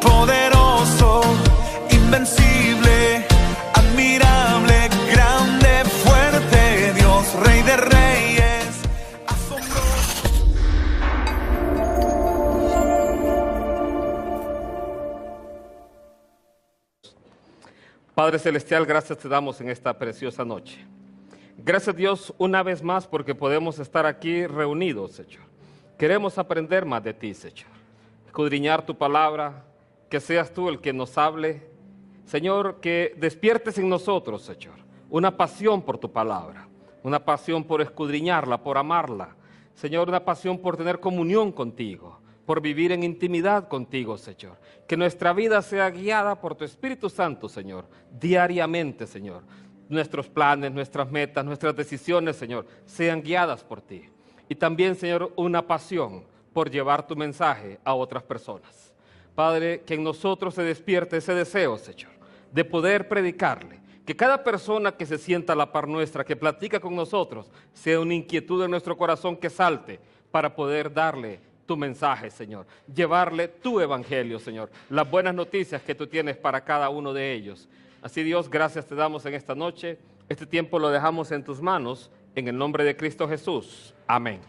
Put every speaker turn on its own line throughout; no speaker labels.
Poderoso, invencible, admirable, grande, fuerte, Dios, Rey de Reyes, asombroso.
Padre Celestial, gracias te damos en esta preciosa noche. Gracias, Dios, una vez más porque podemos estar aquí reunidos, Señor. Queremos aprender más de ti, Señor. Escudriñar tu palabra, que seas tú el que nos hable. Señor, que despiertes en nosotros, Señor, una pasión por tu palabra, una pasión por escudriñarla, por amarla. Señor, una pasión por tener comunión contigo, por vivir en intimidad contigo, Señor. Que nuestra vida sea guiada por tu Espíritu Santo, Señor, diariamente, Señor. Nuestros planes, nuestras metas, nuestras decisiones, Señor, sean guiadas por ti. Y también, Señor, una pasión por llevar tu mensaje a otras personas. Padre, que en nosotros se despierte ese deseo, Señor, de poder predicarle. Que cada persona que se sienta a la par nuestra, que platica con nosotros, sea una inquietud en nuestro corazón que salte para poder darle tu mensaje, Señor. Llevarle tu evangelio, Señor. Las buenas noticias que tú tienes para cada uno de ellos. Así, Dios, gracias te damos en esta noche. Este tiempo lo dejamos en tus manos, en el nombre de Cristo Jesús. Amén.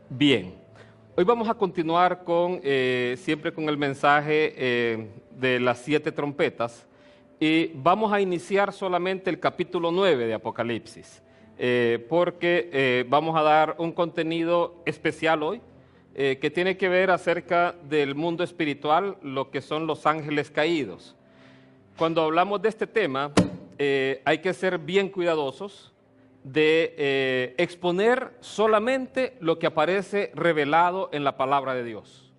Bien. Hoy vamos a continuar con, siempre con el mensaje de las 7 trompetas y vamos a iniciar solamente el capítulo 9 de Apocalipsis, porque vamos a dar un contenido especial hoy que tiene que ver acerca del mundo espiritual, lo que son los ángeles caídos. Cuando hablamos de este tema hay que ser bien cuidadosos de exponer solamente lo que aparece revelado en la palabra de Dios.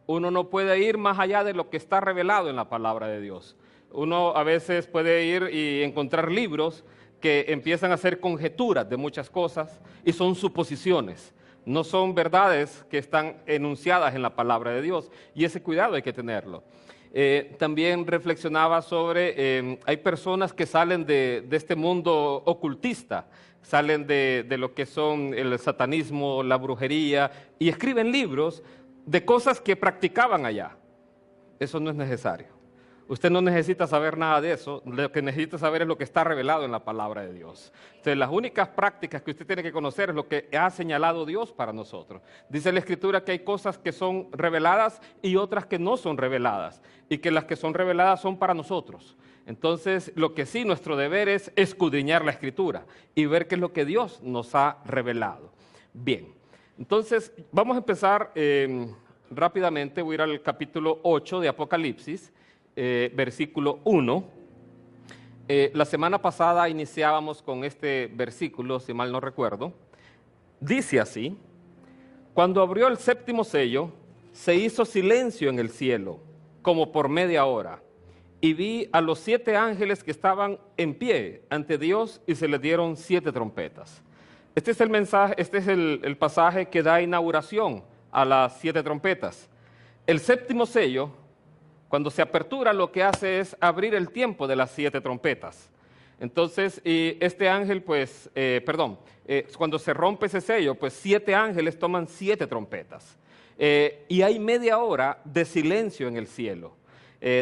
Uno no puede ir más allá de lo que está revelado en la palabra de Dios. Uno a veces puede ir y encontrar libros que empiezan a hacer conjeturas de muchas cosas y son suposiciones, no son verdades que están enunciadas en la palabra de Dios, y ese cuidado hay que tenerlo. También reflexionaba sobre, hay personas que salen de este mundo ocultista, salen de lo que son el satanismo, la brujería, y escriben libros de cosas que practicaban allá. Eso no es necesario. Usted no necesita saber nada de eso, lo que necesita saber es lo que está revelado en la palabra de Dios. Entonces, las únicas prácticas que usted tiene que conocer es lo que ha señalado Dios para nosotros. Dice la Escritura que hay cosas que son reveladas y otras que no son reveladas, y que las que son reveladas son para nosotros. Entonces, lo que sí, nuestro deber es escudriñar la Escritura y ver qué es lo que Dios nos ha revelado. Bien, entonces vamos a empezar rápidamente. Voy a ir al capítulo 8 de Apocalipsis. Versículo 1. La semana pasada iniciábamos con este versículo, si mal no recuerdo. Dice así: cuando abrió el 7º sello, se hizo silencio en el cielo, como por media hora, y vi a los 7 ángeles que estaban en pie ante Dios, y se les dieron 7 trompetas. Este es el mensaje, este es el pasaje que da inauguración a las 7 trompetas. El 7º sello, cuando se apertura, lo que hace es abrir el tiempo de las 7 trompetas. Entonces, este ángel, pues, cuando se rompe ese sello, pues 7 ángeles toman 7 trompetas. Y hay media hora de silencio en el cielo.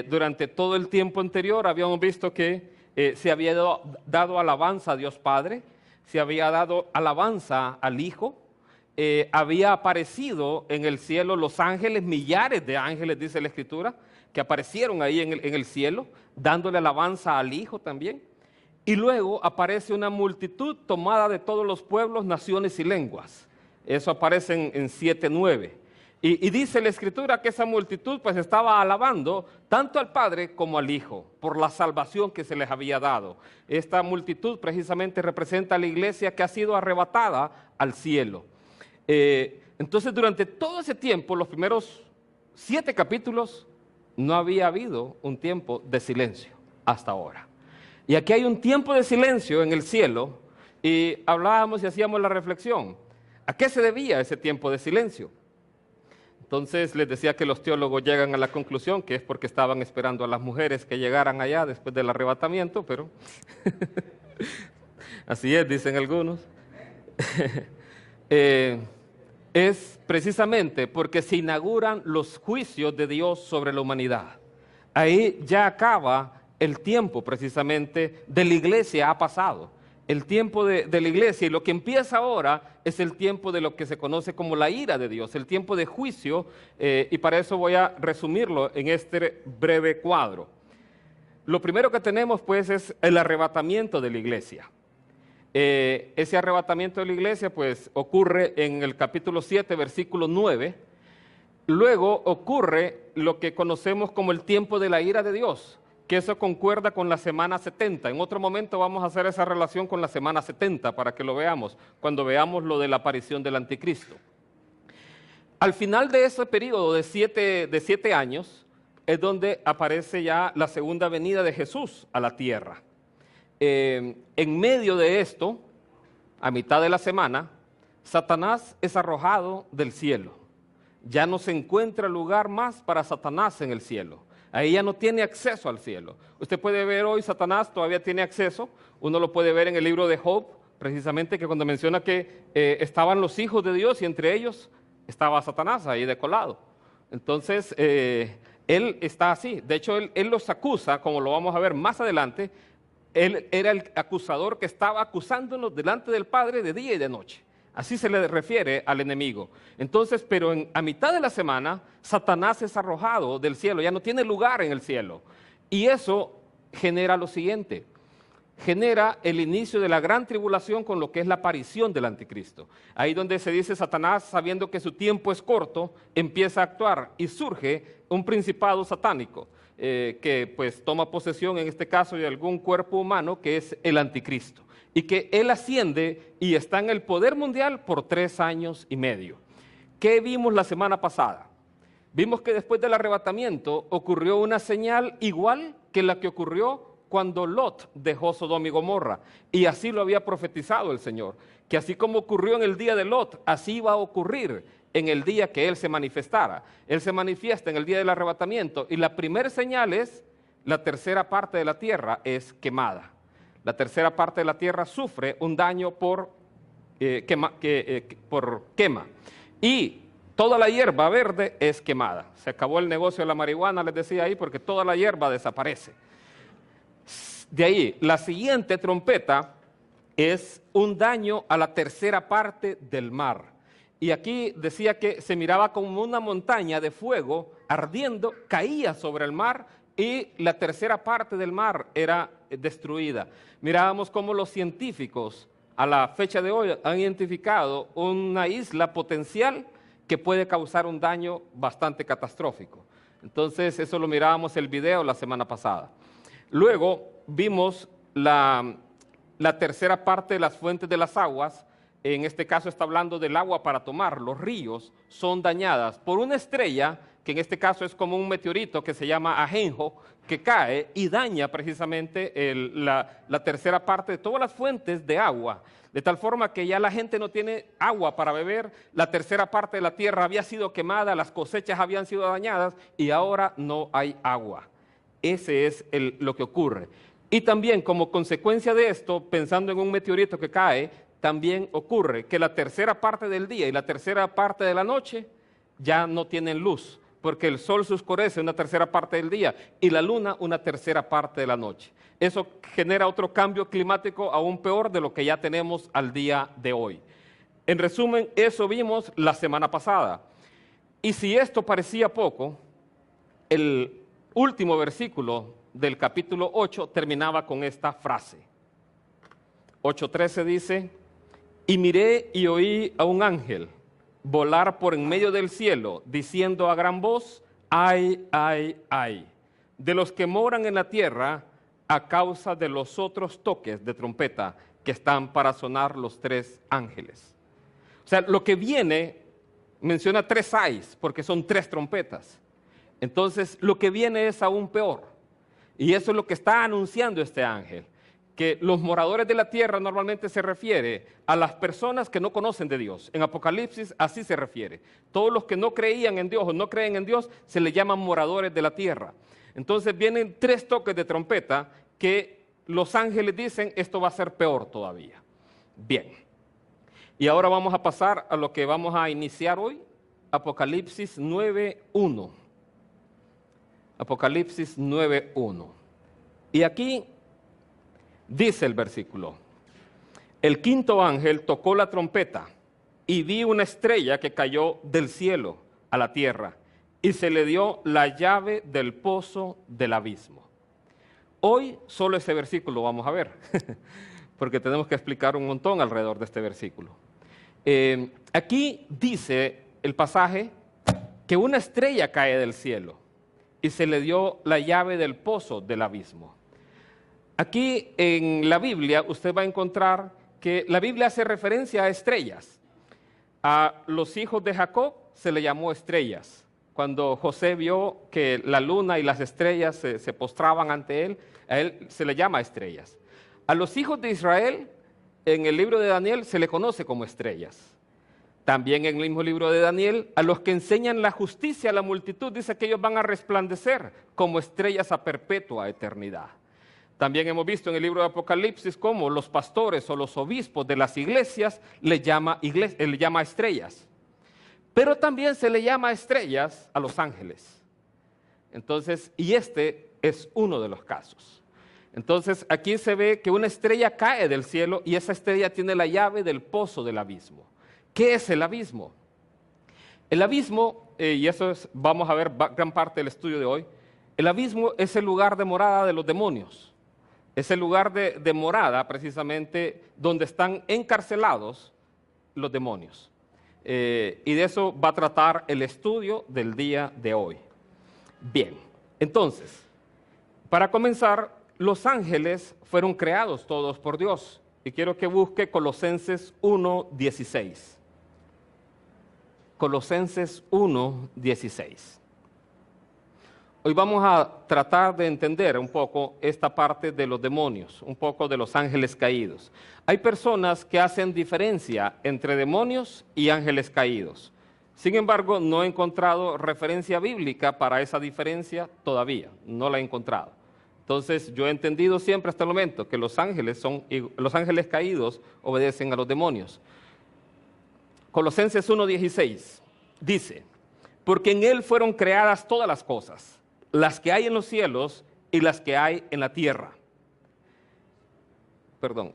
Durante todo el tiempo anterior habíamos visto que se había dado alabanza a Dios Padre, se había dado alabanza al Hijo, había aparecido en el cielo los ángeles, millares de ángeles, dice la Escritura, que aparecieron ahí en el cielo, dándole alabanza al Hijo también. Y luego aparece una multitud tomada de todos los pueblos, naciones y lenguas. Eso aparece en 7:9. Y dice la Escritura que esa multitud pues estaba alabando tanto al Padre como al Hijo por la salvación que se les había dado. Esta multitud precisamente representa a la iglesia que ha sido arrebatada al cielo. Entonces, durante todo ese tiempo, los primeros 7 capítulos, no había habido un tiempo de silencio hasta ahora. Y aquí hay un tiempo de silencio en el cielo, y hablábamos y hacíamos la reflexión. ¿A qué se debía ese tiempo de silencio? Entonces les decía que los teólogos llegan a la conclusión que es porque estaban esperando a las mujeres que llegaran allá después del arrebatamiento, pero Así es, dicen algunos. Es precisamente porque se inauguran los juicios de Dios sobre la humanidad. Ahí ya acaba el tiempo precisamente de la iglesia, ha pasado. El tiempo de la iglesia, y lo que empieza ahora es el tiempo de lo que se conoce como la ira de Dios, el tiempo de juicio, y para eso voy a resumirlo en este breve cuadro. Lo primero que tenemos pues es el arrebatamiento de la iglesia. Ese arrebatamiento de la iglesia pues ocurre en el capítulo 7, versículo 9. Luego ocurre lo que conocemos como el tiempo de la ira de Dios, que eso concuerda con la semana 70. En otro momento vamos a hacer esa relación con la semana 70 para que lo veamos, cuando veamos lo de la aparición del anticristo. Al final de ese periodo de siete años es donde aparece ya la segunda venida de Jesús a la tierra. En medio de esto, a mitad de la semana, Satanás es arrojado del cielo. Ya no se encuentra lugar más para Satanás en el cielo. Ahí ya no tiene acceso al cielo. Usted puede ver hoy Satanás todavía tiene acceso. Uno lo puede ver en el libro de Job, precisamente que cuando menciona que estaban los hijos de Dios y entre ellos estaba Satanás ahí de colado. Entonces, él está así. De hecho, él los acusa, como lo vamos a ver más adelante. Él era el acusador que estaba acusándonos delante del Padre de día y de noche. Así se le refiere al enemigo. Entonces, pero a mitad de la semana, Satanás es arrojado del cielo, ya no tiene lugar en el cielo. Y eso genera lo siguiente, genera el inicio de la gran tribulación con lo que es la aparición del anticristo. Ahí donde se dice Satanás, sabiendo que su tiempo es corto, empieza a actuar y surge un principado satánico. Que pues toma posesión en este caso de algún cuerpo humano que es el anticristo y que él asciende y está en el poder mundial por 3 años y medio. ¿Qué vimos la semana pasada? Vimos que después del arrebatamiento ocurrió una señal igual que la que ocurrió cuando Lot dejó Sodoma y Gomorra, y así lo había profetizado el Señor, que así como ocurrió en el día de Lot, así iba a ocurrir en el día que Él se manifestara. Él se manifiesta en el día del arrebatamiento, y la primera señal es la tercera parte de la tierra es quemada. La tercera parte de la tierra sufre un daño por quema, y toda la hierba verde es quemada. Se acabó el negocio de la marihuana, les decía ahí, porque toda la hierba desaparece. De ahí, la siguiente trompeta es un daño a la tercera parte del mar. Y aquí decía que se miraba como una montaña de fuego ardiendo, caía sobre el mar y la tercera parte del mar era destruida. Mirábamos cómo los científicos a la fecha de hoy han identificado una isla potencial que puede causar un daño bastante catastrófico. Entonces eso lo mirábamos el video la semana pasada. Luego vimos la tercera parte de las fuentes de las aguas. En este caso está hablando del agua para tomar. Los ríos son dañadas por una estrella, que en este caso es como un meteorito que se llama Ajenjo, que cae y daña precisamente la tercera parte de todas las fuentes de agua, de tal forma que ya la gente no tiene agua para beber, la tercera parte de la tierra había sido quemada, las cosechas habían sido dañadas y ahora no hay agua. Ese es lo que ocurre. Y también como consecuencia de esto, pensando en un meteorito que cae, también ocurre que la tercera parte del día y la tercera parte de la noche ya no tienen luz, porque el sol se oscurece una tercera parte del día y la luna una tercera parte de la noche. Eso genera otro cambio climático aún peor de lo que ya tenemos al día de hoy. En resumen, eso vimos la semana pasada. Y si esto parecía poco, el último versículo del capítulo 8 terminaba con esta frase. 8:13 dice: y miré y oí a un ángel volar por en medio del cielo, diciendo a gran voz: ay, ay, ay, de los que moran en la tierra a causa de los otros toques de trompeta que están para sonar los 3 ángeles. O sea, lo que viene, menciona 3 ayes, porque son 3 trompetas. Entonces, lo que viene es aún peor. Y eso es lo que está anunciando este ángel. Que los moradores de la tierra normalmente se refiere a las personas que no conocen de Dios. En Apocalipsis así se refiere. Todos los que no creían en Dios o no creen en Dios se les llaman moradores de la tierra. Entonces vienen 3 toques de trompeta que los ángeles dicen esto va a ser peor todavía. Bien. Y ahora vamos a pasar a lo que vamos a iniciar hoy, Apocalipsis 9:1. Apocalipsis 9:1. Y aquí dice el versículo: el quinto ángel tocó la trompeta y vi una estrella que cayó del cielo a la tierra y se le dio la llave del pozo del abismo. Hoy solo ese versículo vamos a ver, porque tenemos que explicar un montón alrededor de este versículo. Aquí dice el pasaje que una estrella cae del cielo y se le dio la llave del pozo del abismo. Aquí en la Biblia usted va a encontrar que la Biblia hace referencia a estrellas. A los hijos de Jacob se le llamó estrellas. Cuando José vio que la luna y las estrellas se postraban ante él, a él se le llama estrellas. A los hijos de Israel, en el libro de Daniel, se le conoce como estrellas. También en el mismo libro de Daniel, a los que enseñan la justicia a la multitud, dice que ellos van a resplandecer como estrellas a perpetua eternidad. También hemos visto en el libro de Apocalipsis cómo los pastores o los obispos de las iglesias le llama estrellas. Pero también se le llama estrellas a los ángeles. Entonces, y este es uno de los casos. Entonces, aquí se ve que una estrella cae del cielo y esa estrella tiene la llave del pozo del abismo. ¿Qué es el abismo? El abismo, y eso es, vamos a ver gran parte del estudio de hoy, el abismo es el lugar de morada de los demonios. Es el lugar de morada, precisamente, donde están encarcelados los demonios. Y de eso va a tratar el estudio del día de hoy. Bien, entonces, para comenzar, los ángeles fueron creados todos por Dios. Y quiero que busque Colosenses 1:16. Colosenses 1:16. Hoy vamos a tratar de entender un poco esta parte de los demonios, un poco de los ángeles caídos. Hay personas que hacen diferencia entre demonios y ángeles caídos. Sin embargo, no he encontrado referencia bíblica para esa diferencia todavía, no la he encontrado. Entonces, yo he entendido siempre hasta el momento que los ángeles caídos obedecen a los demonios. Colosenses 1:16 dice: porque en él fueron creadas todas las cosas, las que hay en los cielos y las que hay en la tierra.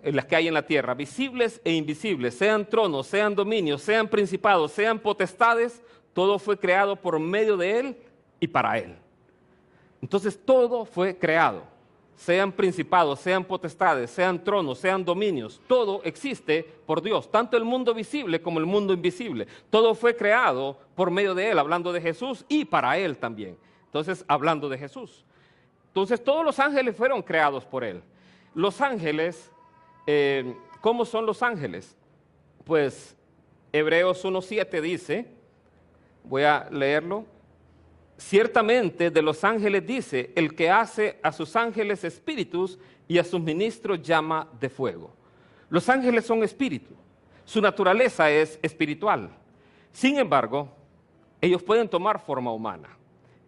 Las que hay en la tierra, visibles e invisibles, sean tronos, sean dominios, sean principados, sean potestades, todo fue creado por medio de él y para él. Entonces todo fue creado, sean principados, sean potestades, sean tronos, sean dominios, todo existe por Dios, tanto el mundo visible como el mundo invisible. Todo fue creado por medio de él, hablando de Jesús, y para él también. Entonces, hablando de Jesús. Entonces, todos los ángeles fueron creados por él. Los ángeles, ¿cómo son los ángeles? Pues, Hebreos 1:7 dice, voy a leerlo: ciertamente de los ángeles dice, el que hace a sus ángeles espíritus y a sus ministros llama de fuego. Los ángeles son espíritu, su naturaleza es espiritual. Sin embargo, ellos pueden tomar forma humana.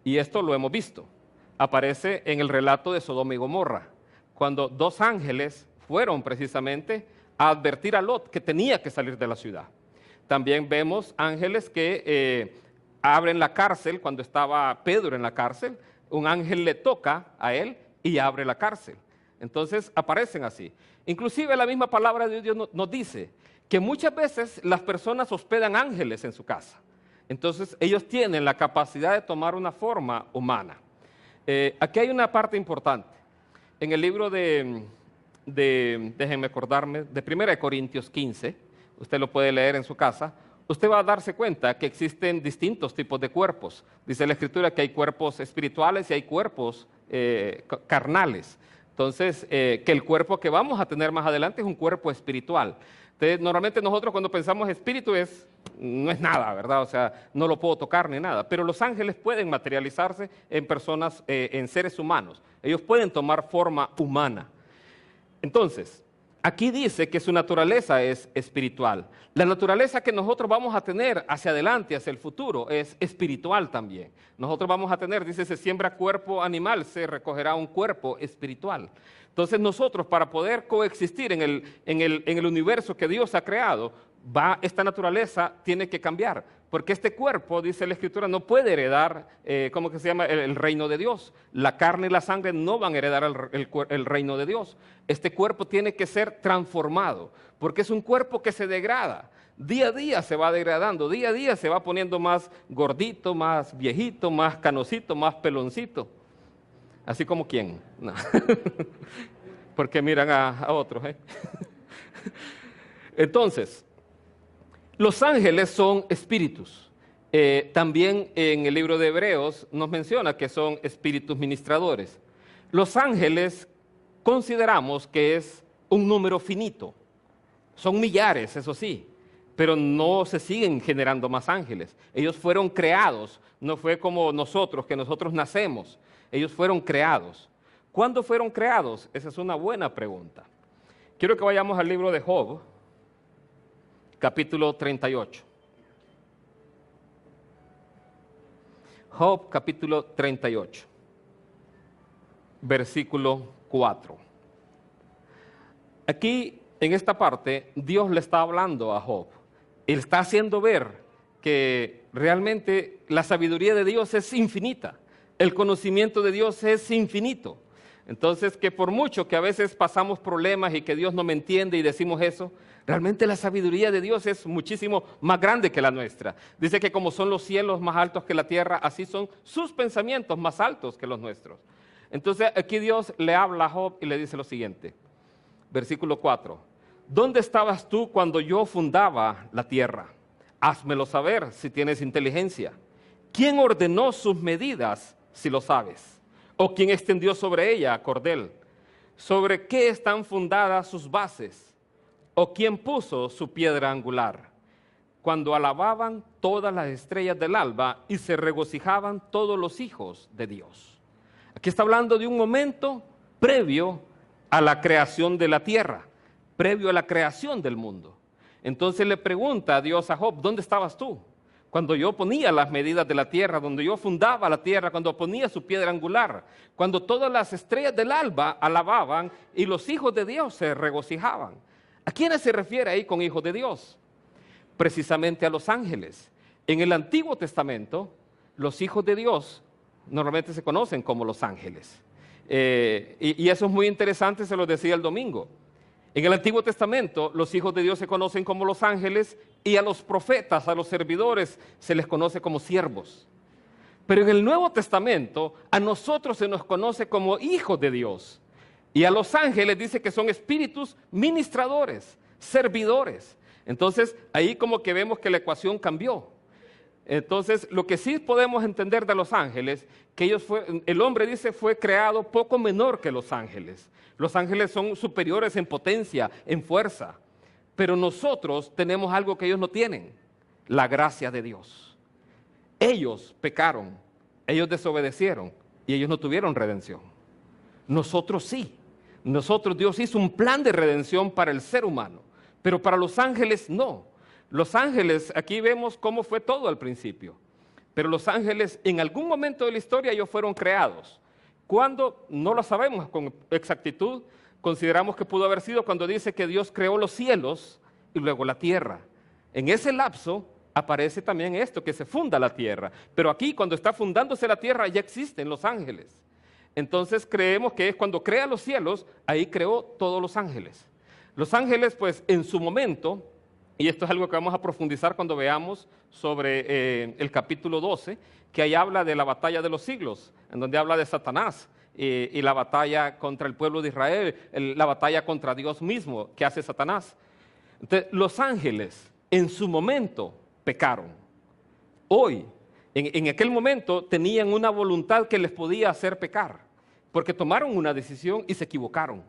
Y esto lo hemos visto. Aparece en el relato de Sodoma y Gomorra, cuando dos ángeles fueron precisamente a advertir a Lot que tenía que salir de la ciudad. También vemos ángeles que abren la cárcel. Cuando estaba Pedro en la cárcel, un ángel le toca a él y abre la cárcel. Entonces aparecen así. Inclusive la misma palabra de Dios nos dice que muchas veces las personas hospedan ángeles en su casa. Entonces ellos tienen la capacidad de tomar una forma humana. Aquí hay una parte importante. En el libro déjenme acordarme, de 1 Corintios 15, usted lo puede leer en su casa, usted va a darse cuenta que existen distintos tipos de cuerpos. Dice la Escritura que hay cuerpos espirituales y hay cuerpos carnales. Entonces, que el cuerpo que vamos a tener más adelante es un cuerpo espiritual. Entonces, normalmente nosotros cuando pensamos espíritu no es nada, ¿verdad? O sea, no lo puedo tocar ni nada. Pero los ángeles pueden materializarse en personas, en seres humanos. Ellos pueden tomar forma humana. Entonces, aquí dice que su naturaleza es espiritual. La naturaleza que nosotros vamos a tener hacia adelante, hacia el futuro, es espiritual también. Nosotros vamos a tener, dice, se siembra cuerpo animal, se recogerá un cuerpo espiritual. Entonces nosotros, para poder coexistir en el universo que Dios ha creado, esta naturaleza tiene que cambiar, porque este cuerpo, dice la Escritura, no puede heredar, ¿cómo que se llama? El reino de Dios. La carne y la sangre no van a heredar el reino de Dios. Este cuerpo tiene que ser transformado, porque es un cuerpo que se degrada. Día a día se va degradando, día a día se va poniendo más gordito, más viejito, más canosito, más peloncito. Así como quién. No. Porque miran a otros. Entonces, los ángeles son espíritus. También en el libro de Hebreos nos menciona que son espíritus ministradores. Los ángeles consideramos que es un número finito. Son millares, eso sí, pero no se siguen generando más ángeles. Ellos fueron creados, no fue como nosotros, que nosotros nacemos. Ellos fueron creados. ¿Cuándo fueron creados? Esa es una buena pregunta. Quiero que vayamos al libro de Job, capítulo 38. Job, capítulo 38, versículo 4. Aquí, en esta parte, Dios le está hablando a Job. Él está haciendo ver que realmente la sabiduría de Dios es infinita. El conocimiento de Dios es infinito. Entonces, que por mucho que a veces pasamos problemas y que Dios no me entiende y decimos eso, realmente la sabiduría de Dios es muchísimo más grande que la nuestra. Dice que como son los cielos más altos que la tierra, así son sus pensamientos más altos que los nuestros. Entonces, aquí Dios le habla a Job y le dice lo siguiente, versículo 4. ¿Dónde estabas tú cuando yo fundaba la tierra? Házmelo saber si tienes inteligencia. ¿Quién ordenó sus medidas, si lo sabes? ¿O quién extendió sobre ella cordel? ¿Sobre qué están fundadas sus bases? ¿O quién puso su piedra angular? Cuando alababan todas las estrellas del alba y se regocijaban todos los hijos de Dios. Aquí está hablando de un momento previo a la creación de la tierra, previo a la creación del mundo. Entonces le pregunta a Dios a Job, ¿dónde estabas tú? Cuando yo ponía las medidas de la tierra, cuando yo fundaba la tierra, cuando ponía su piedra angular, cuando todas las estrellas del alba alababan y los hijos de Dios se regocijaban. ¿A quiénes se refiere ahí con hijos de Dios? Precisamente a los ángeles. En el Antiguo Testamento, los hijos de Dios normalmente se conocen como los ángeles. Y eso es muy interesante, se lo decía el domingo. En el Antiguo Testamento, los hijos de Dios se conocen como los ángeles y a los profetas, a los servidores, se les conoce como siervos. Pero en el Nuevo Testamento, a nosotros se nos conoce como hijos de Dios. Y a los ángeles dice que son espíritus ministradores, servidores. Entonces, ahí como que vemos que la ecuación cambió. Entonces, lo que sí podemos entender de los ángeles, que el hombre dice fue creado poco menor que los ángeles. Los ángeles son superiores en potencia, en fuerza. Pero nosotros tenemos algo que ellos no tienen, la gracia de Dios. Ellos pecaron, ellos desobedecieron y ellos no tuvieron redención. Nosotros sí. Nosotros, Dios hizo un plan de redención para el ser humano, pero para los ángeles no. Los ángeles, aquí vemos cómo fue todo al principio, pero los ángeles en algún momento de la historia ellos fueron creados. ¿Cuándo? No lo sabemos con exactitud. Consideramos que pudo haber sido cuando dice que Dios creó los cielos y luego la tierra. En ese lapso aparece también esto, que se funda la tierra. Pero aquí cuando está fundándose la tierra ya existen los ángeles. Entonces creemos que es cuando crea los cielos, ahí creó todos los ángeles. Los ángeles pues en su momento, y esto es algo que vamos a profundizar cuando veamos sobre el capítulo 12, que ahí habla de la batalla de los siglos, en donde habla de Satanás y la batalla contra el pueblo de Israel, la batalla contra Dios mismo que hace Satanás. Entonces, los ángeles en su momento pecaron. Hoy, en aquel momento, tenían una voluntad que les podía hacer pecar, porque tomaron una decisión y se equivocaron.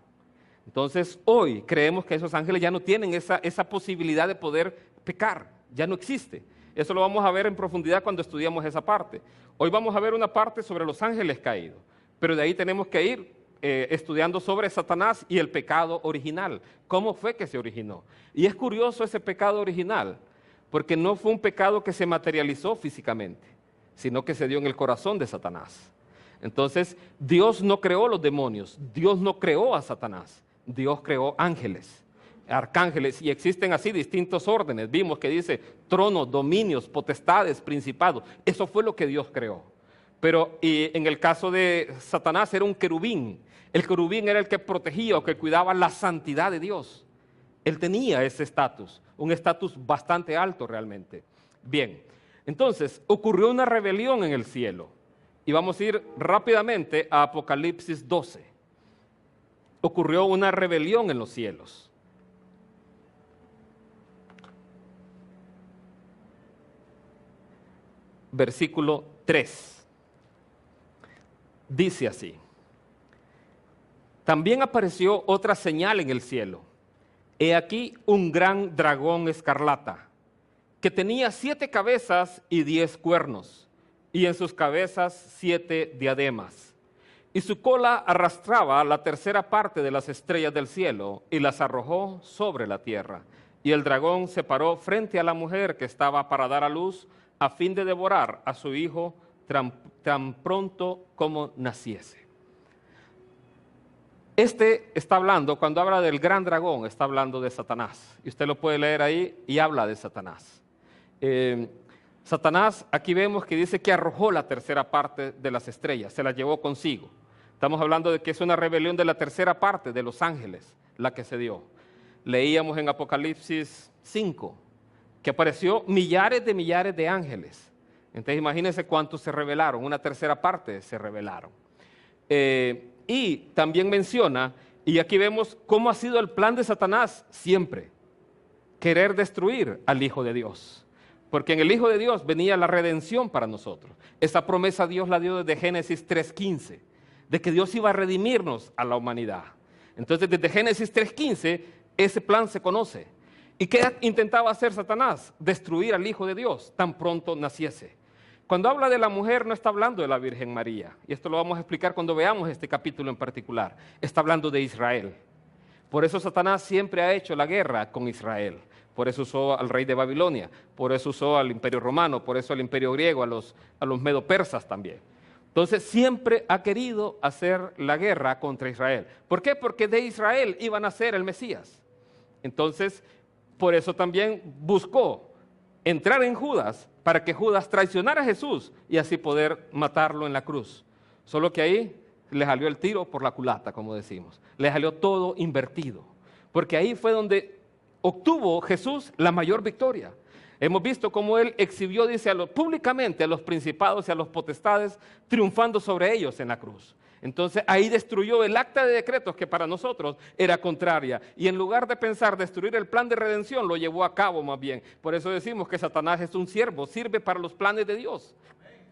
Entonces, hoy creemos que esos ángeles ya no tienen esa posibilidad de poder pecar, ya no existe. Eso lo vamos a ver en profundidad cuando estudiamos esa parte. Hoy vamos a ver una parte sobre los ángeles caídos, pero de ahí tenemos que ir estudiando sobre Satanás y el pecado original. ¿Cómo fue que se originó? Y es curioso ese pecado original, porque no fue un pecado que se materializó físicamente, sino que se dio en el corazón de Satanás. Entonces, Dios no creó los demonios, Dios no creó a Satanás, Dios creó ángeles, arcángeles, y existen así distintos órdenes. Vimos que dice tronos, dominios, potestades, principados. Eso fue lo que Dios creó. Pero en el caso de Satanás era un querubín. El querubín era el que protegía o que cuidaba la santidad de Dios. Él tenía ese estatus, un estatus bastante alto realmente. Bien, entonces ocurrió una rebelión en el cielo. Y vamos a ir rápidamente a Apocalipsis 12. Ocurrió una rebelión en los cielos. Versículo 3. Dice así: también apareció otra señal en el cielo. He aquí un gran dragón escarlata, que tenía 7 cabezas y 10 cuernos, y en sus cabezas 7 diademas. Y su cola arrastraba la tercera parte de las estrellas del cielo, y las arrojó sobre la tierra. Y el dragón se paró frente a la mujer que estaba para dar a luz, a fin de devorar a su hijo tan pronto como naciese. Este está hablando, cuando habla del gran dragón, está hablando de Satanás. Y usted lo puede leer ahí y habla de Satanás. Satanás, aquí vemos que dice que arrojó la tercera parte de las estrellas, se las llevó consigo. Estamos hablando de que es una rebelión de la tercera parte de los ángeles, la que se dio. Leíamos en Apocalipsis 5, que apareció millares de ángeles. Entonces imagínense cuántos se rebelaron, una tercera parte se rebelaron. Y también menciona, y aquí vemos cómo ha sido el plan de Satanás siempre, querer destruir al Hijo de Dios. Porque en el Hijo de Dios venía la redención para nosotros. Esa promesa Dios la dio desde Génesis 3:15, de que Dios iba a redimirnos a la humanidad. Entonces desde Génesis 3:15 ese plan se conoce. ¿Y qué intentaba hacer Satanás? Destruir al Hijo de Dios tan pronto naciese. Cuando habla de la mujer no está hablando de la Virgen María, y esto lo vamos a explicar cuando veamos este capítulo en particular. Está hablando de Israel. Por eso Satanás siempre ha hecho la guerra con Israel. Por eso usó al rey de Babilonia, por eso usó al imperio romano, por eso al imperio griego, a los medo-persas también. Entonces siempre ha querido hacer la guerra contra Israel. ¿Por qué? Porque de Israel iba a nacer el Mesías. Entonces, por eso también buscó entrar en Judas, para que Judas traicionara a Jesús y así poder matarlo en la cruz. Solo que ahí le salió el tiro por la culata, como decimos. Le salió todo invertido. Porque ahí fue donde obtuvo Jesús la mayor victoria. Hemos visto cómo él exhibió, dice, públicamente a los principados y a los potestades, triunfando sobre ellos en la cruz. Entonces ahí destruyó el acta de decretos que para nosotros era contraria. Y en lugar de pensar destruir el plan de redención, lo llevó a cabo más bien. Por eso decimos que Satanás es un siervo, sirve para los planes de Dios.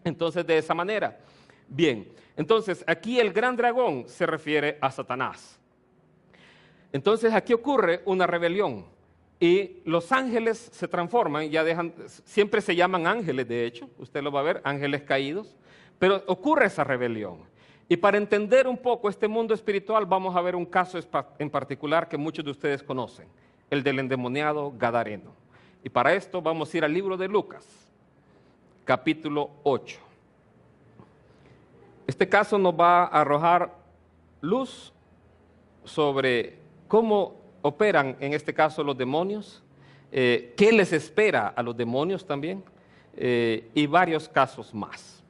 Entonces de esa manera. Bien, entonces aquí el gran dragón se refiere a Satanás. Entonces aquí ocurre una rebelión. Y los ángeles se transforman, siempre se llaman ángeles de hecho, usted lo va a ver, ángeles caídos. Pero ocurre esa rebelión. Y para entender un poco este mundo espiritual vamos a ver un caso en particular que muchos de ustedes conocen, el del endemoniado gadareno. Y para esto vamos a ir al libro de Lucas, capítulo 8. Este caso nos va a arrojar luz sobre cómo operan en este caso los demonios, qué les espera a los demonios también, y varios casos más.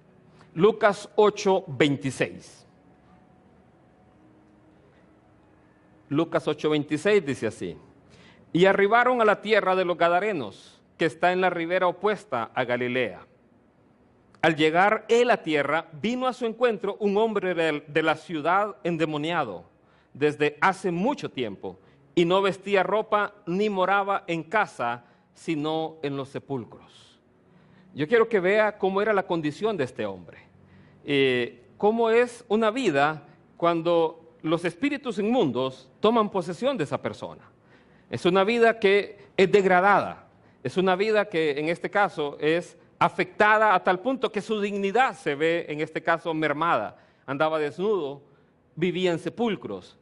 Lucas 8:26. Lucas 8:26 dice así: y arribaron a la tierra de los Gadarenos, que está en la ribera opuesta a Galilea. Al llegar él a tierra, vino a su encuentro un hombre de la ciudad endemoniado desde hace mucho tiempo, y no vestía ropa ni moraba en casa, sino en los sepulcros. Yo quiero que vea cómo era la condición de este hombre. Cómo es una vida cuando los espíritus inmundos toman posesión de esa persona. Es una vida que es degradada. Es una vida que en este caso es afectada a tal punto que su dignidad se ve en este caso mermada. Andaba desnudo, vivía en sepulcros.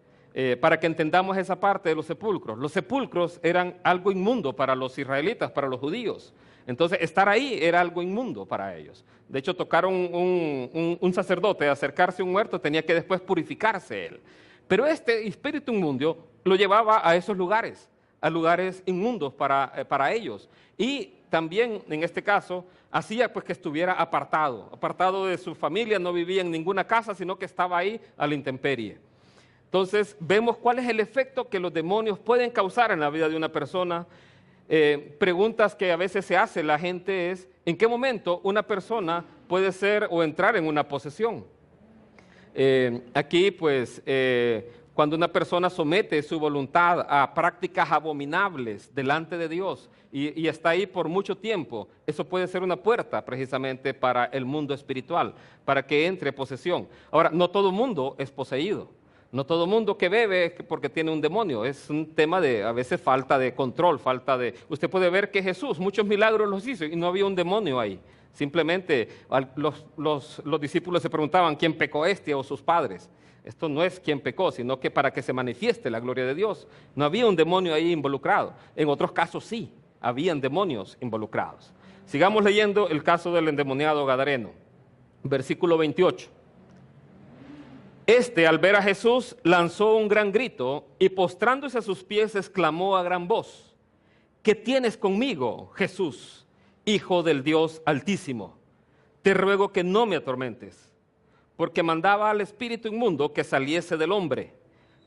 Para que entendamos esa parte de los sepulcros. Los sepulcros eran algo inmundo para los israelitas, para los judíos. Entonces, estar ahí era algo inmundo para ellos. De hecho, tocaron un sacerdote acercarse a un muerto, tenía que después purificarse él. Pero este espíritu inmundo lo llevaba a esos lugares, a lugares inmundos para ellos. Y también, en este caso, hacía pues que estuviera apartado de su familia, no vivía en ninguna casa, sino que estaba ahí a la intemperie. Entonces, vemos cuál es el efecto que los demonios pueden causar en la vida de una persona. Preguntas que a veces se hace la gente es, ¿en qué momento una persona puede ser o entrar en una posesión? Aquí, pues, cuando una persona somete su voluntad a prácticas abominables delante de Dios y está ahí por mucho tiempo, eso puede ser una puerta precisamente para el mundo espiritual, para que entre posesión. Ahora, no todo mundo es poseído. No todo mundo que bebe es porque tiene un demonio, es un tema de a veces falta de control, Usted puede ver que Jesús muchos milagros los hizo y no había un demonio ahí. Simplemente los discípulos se preguntaban quién pecó o sus padres. Esto no es quién pecó, sino que para que se manifieste la gloria de Dios. No había un demonio ahí involucrado. En otros casos sí, habían demonios involucrados. Sigamos leyendo el caso del endemoniado gadareno. Versículo 28. Este, al ver a Jesús, lanzó un gran grito y postrándose a sus pies exclamó a gran voz: ¿qué tienes conmigo, Jesús, Hijo del Dios Altísimo? Te ruego que no me atormentes, porque mandaba al espíritu inmundo que saliese del hombre,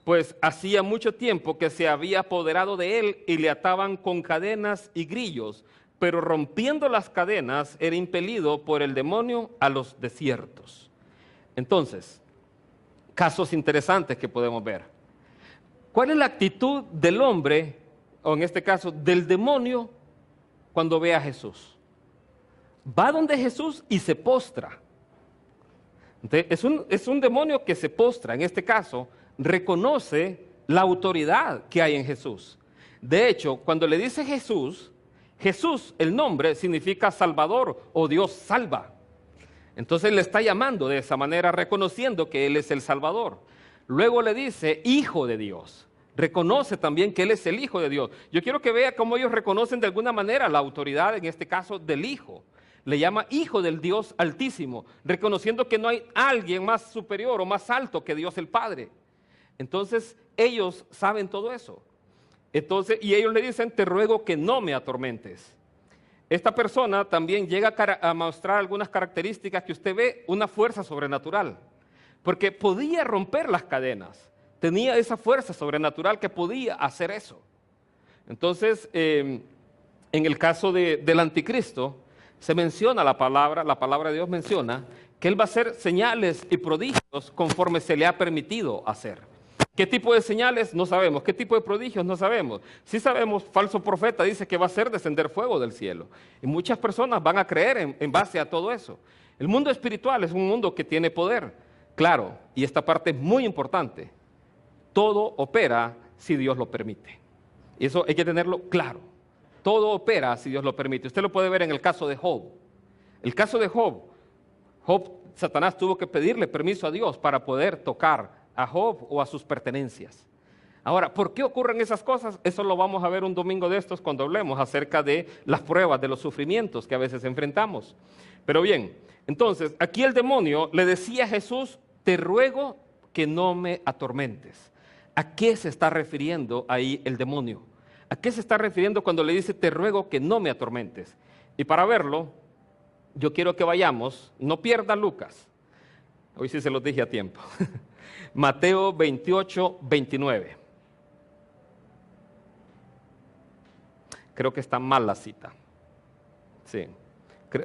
pues hacía mucho tiempo que se había apoderado de él y le ataban con cadenas y grillos, pero rompiendo las cadenas era impelido por el demonio a los desiertos. Entonces, casos interesantes que podemos ver. ¿Cuál es la actitud del hombre, o en este caso del demonio, cuando ve a Jesús? Va donde Jesús y se postra. Entonces, es un demonio que se postra, en este caso, reconoce la autoridad que hay en Jesús. De hecho, cuando le dice Jesús, el nombre significa Salvador o Dios salva. Entonces le está llamando de esa manera, reconociendo que Él es el Salvador. Luego le dice Hijo de Dios. Reconoce también que Él es el Hijo de Dios. Yo quiero que vea cómo ellos reconocen de alguna manera la autoridad, en este caso, del Hijo. Le llama Hijo del Dios Altísimo, reconociendo que no hay alguien más superior o más alto que Dios el Padre. Entonces ellos saben todo eso. Y ellos le dicen, te ruego que no me atormentes. Esta persona también llega a mostrar algunas características que usted ve, una fuerza sobrenatural, porque podía romper las cadenas, tenía esa fuerza sobrenatural que podía hacer eso. Entonces, en el caso del anticristo, se menciona la palabra de Dios menciona que Él va a hacer señales y prodigios conforme se le ha permitido hacer. ¿Qué tipo de señales? No sabemos. ¿Qué tipo de prodigios? No sabemos. Sí sabemos, falso profeta dice que va a hacer descender fuego del cielo. Y muchas personas van a creer en base a todo eso. El mundo espiritual es un mundo que tiene poder. Claro, y esta parte es muy importante. Todo opera si Dios lo permite. Y eso hay que tenerlo claro. Todo opera si Dios lo permite. Usted lo puede ver en el caso de Job. El caso de Job, Satanás tuvo que pedirle permiso a Dios para poder tocar a Job o a sus pertenencias. Ahora, ¿por qué ocurren esas cosas? Eso lo vamos a ver un domingo de estos cuando hablemos acerca de las pruebas, de los sufrimientos que a veces enfrentamos. Pero bien, entonces, aquí el demonio le decía a Jesús, te ruego que no me atormentes. ¿A qué se está refiriendo ahí el demonio? ¿A qué se está refiriendo cuando le dice, te ruego que no me atormentes? Y para verlo, yo quiero que vayamos, no pierda Lucas. Hoy sí se los dije a tiempo. Mateo 28, 29. Creo que está mal la cita. Sí.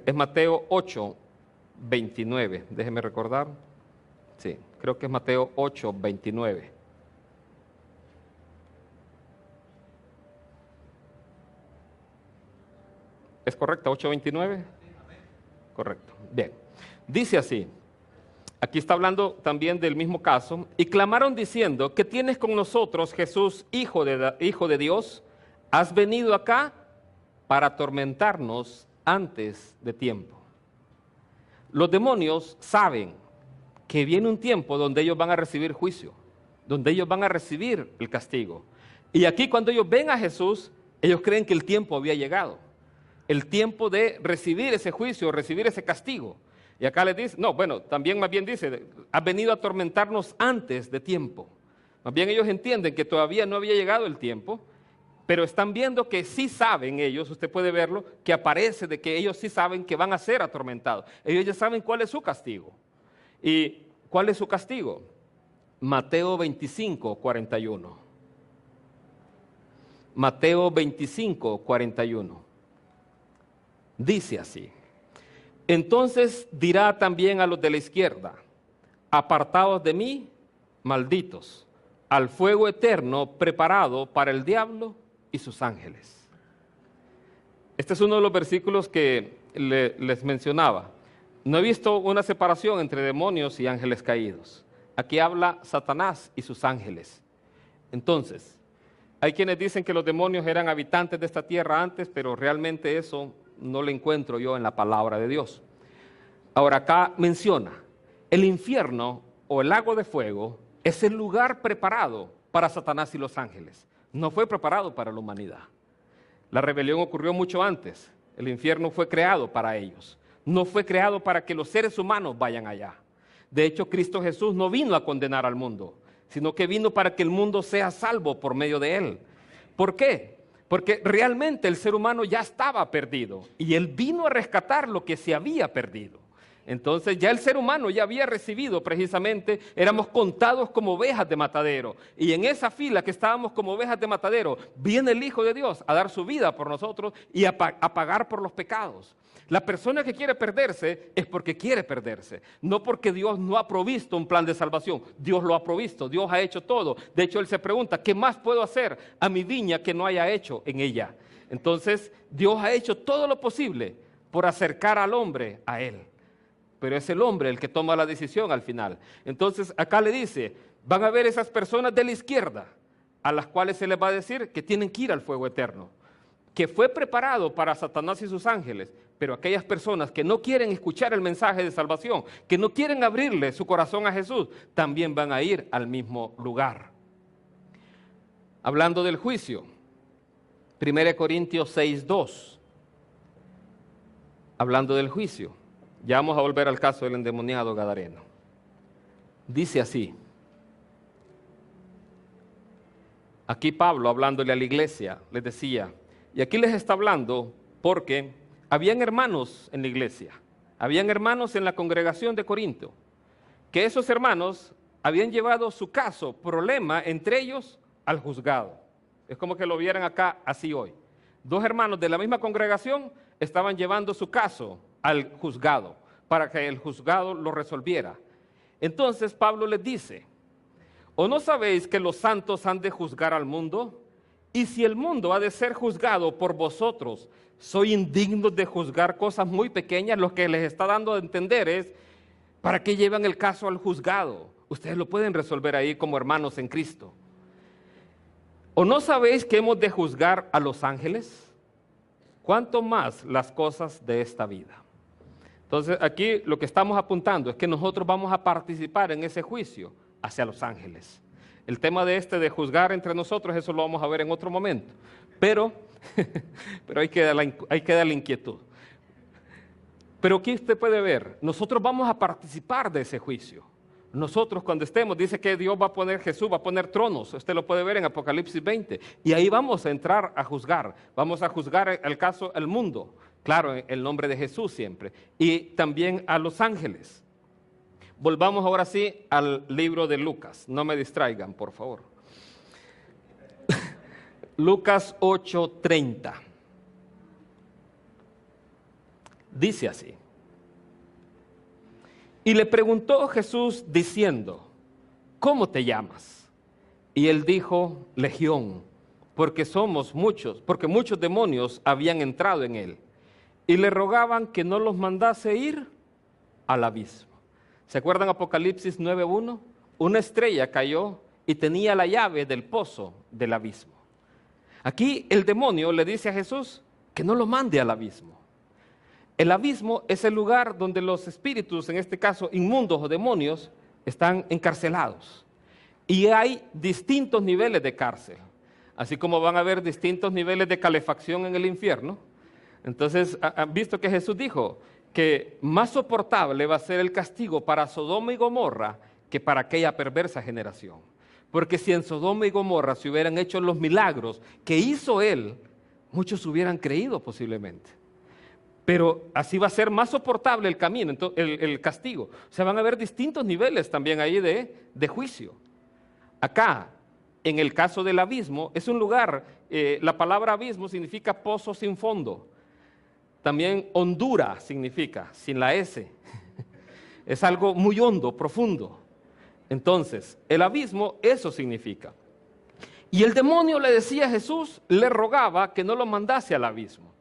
Es Mateo 8, 29. Déjeme recordar. Sí, creo que es Mateo 8, 29. ¿Es correcto? 8:29. Correcto. Bien. Dice así. Aquí está hablando también del mismo caso. Y clamaron diciendo, ¿qué tienes con nosotros, Jesús, Hijo de Dios? Has venido acá para atormentarnos antes de tiempo. Los demonios saben que viene un tiempo donde ellos van a recibir juicio, donde ellos van a recibir el castigo. Y aquí cuando ellos ven a Jesús, ellos creen que el tiempo había llegado, el tiempo de recibir ese juicio, recibir ese castigo. Y acá les dice, no, bueno, también más bien dice, has venido a atormentarnos antes de tiempo. Más bien ellos entienden que todavía no había llegado el tiempo, pero están viendo que sí saben ellos, usted puede verlo, que aparece de que ellos sí saben que van a ser atormentados. Ellos ya saben cuál es su castigo. ¿Y cuál es su castigo? Mateo 25, 41. Mateo 25, 41. Dice así: entonces dirá también a los de la izquierda, apartaos de mí, malditos, al fuego eterno preparado para el diablo y sus ángeles. Este es uno de los versículos que les mencionaba. No he visto una separación entre demonios y ángeles caídos. Aquí habla Satanás y sus ángeles. Entonces, hay quienes dicen que los demonios eran habitantes de esta tierra antes, pero realmente eso no lo encuentro yo en la palabra de Dios. Ahora acá menciona, el infierno o el lago de fuego es el lugar preparado para Satanás y los ángeles. No fue preparado para la humanidad. La rebelión ocurrió mucho antes. El infierno fue creado para ellos. No fue creado para que los seres humanos vayan allá. De hecho, Cristo Jesús no vino a condenar al mundo, sino que vino para que el mundo sea salvo por medio de Él. ¿Por qué? Porque realmente el ser humano ya estaba perdido y Él vino a rescatar lo que se había perdido. Entonces ya el ser humano ya había recibido precisamente, éramos contados como ovejas de matadero. Y en esa fila que estábamos como ovejas de matadero, viene el Hijo de Dios a dar su vida por nosotros y a pagar por los pecados. La persona que quiere perderse es porque quiere perderse, no porque Dios no ha provisto un plan de salvación. Dios lo ha provisto, Dios ha hecho todo. De hecho, Él se pregunta, ¿qué más puedo hacer a mi viña que no haya hecho en ella? Entonces, Dios ha hecho todo lo posible por acercar al hombre a Él. Pero es el hombre el que toma la decisión al final. Entonces, acá le dice, van a ver esas personas de la izquierda, a las cuales se les va a decir que tienen que ir al fuego eterno, que fue preparado para Satanás y sus ángeles, pero aquellas personas que no quieren escuchar el mensaje de salvación, que no quieren abrirle su corazón a Jesús, también van a ir al mismo lugar. Hablando del juicio, 1 Corintios 6, 2, hablando del juicio, ya vamos a volver al caso del endemoniado gadareno. Dice así, aquí Pablo hablándole a la iglesia, les decía, y aquí les está hablando porque habían hermanos en la iglesia, habían hermanos en la congregación de Corinto, que esos hermanos habían llevado su caso, problema entre ellos, al juzgado. Es como que lo vieran acá así hoy. Dos hermanos de la misma congregación estaban llevando su caso al juzgado, para que el juzgado lo resolviera. Entonces Pablo les dice, ¿o no sabéis que los santos han de juzgar al mundo? Y si el mundo ha de ser juzgado por vosotros, ¿soy indignos de juzgar cosas muy pequeñas? Lo que les está dando a entender es, ¿para qué llevan el caso al juzgado? Ustedes lo pueden resolver ahí como hermanos en Cristo. ¿O no sabéis que hemos de juzgar a los ángeles? ¿Cuánto más las cosas de esta vida? Entonces aquí lo que estamos apuntando es que nosotros vamos a participar en ese juicio hacia los ángeles. El tema de juzgar entre nosotros, eso lo vamos a ver en otro momento. Pero ahí queda la inquietud. Pero aquí usted puede ver, nosotros vamos a participar de ese juicio. Nosotros cuando estemos, dice que Dios va a poner, Jesús va a poner tronos, usted lo puede ver en Apocalipsis 20, y ahí vamos a entrar a juzgar, vamos a juzgar el caso, el mundo, claro, en el nombre de Jesús siempre, y también a los ángeles. Volvamos ahora sí al libro de Lucas, no me distraigan, por favor. Lucas 8:30, dice así. Y le preguntó Jesús diciendo, ¿cómo te llamas? Y él dijo, Legión, porque muchos demonios habían entrado en él. Y le rogaban que no los mandase ir al abismo. ¿Se acuerdan Apocalipsis 9:1? Una estrella cayó y tenía la llave del pozo del abismo. Aquí el demonio le dice a Jesús que no lo mande al abismo. El abismo es el lugar donde los espíritus, en este caso inmundos o demonios, están encarcelados. Y hay distintos niveles de cárcel, así como van a haber distintos niveles de calefacción en el infierno. Entonces, han visto que Jesús dijo que más soportable va a ser el castigo para Sodoma y Gomorra que para aquella perversa generación. Porque si en Sodoma y Gomorra se hubieran hecho los milagros que hizo Él, muchos hubieran creído posiblemente. Pero así va a ser más soportable el camino, el castigo. O sea, van a haber distintos niveles también ahí de juicio. Acá, en el caso del abismo, es un lugar, la palabra abismo significa pozo sin fondo. También hondura significa, sin la S. Es algo muy hondo, profundo. Entonces, el abismo, eso significa. Y el demonio le decía a Jesús, le rogaba que no lo mandase al abismo.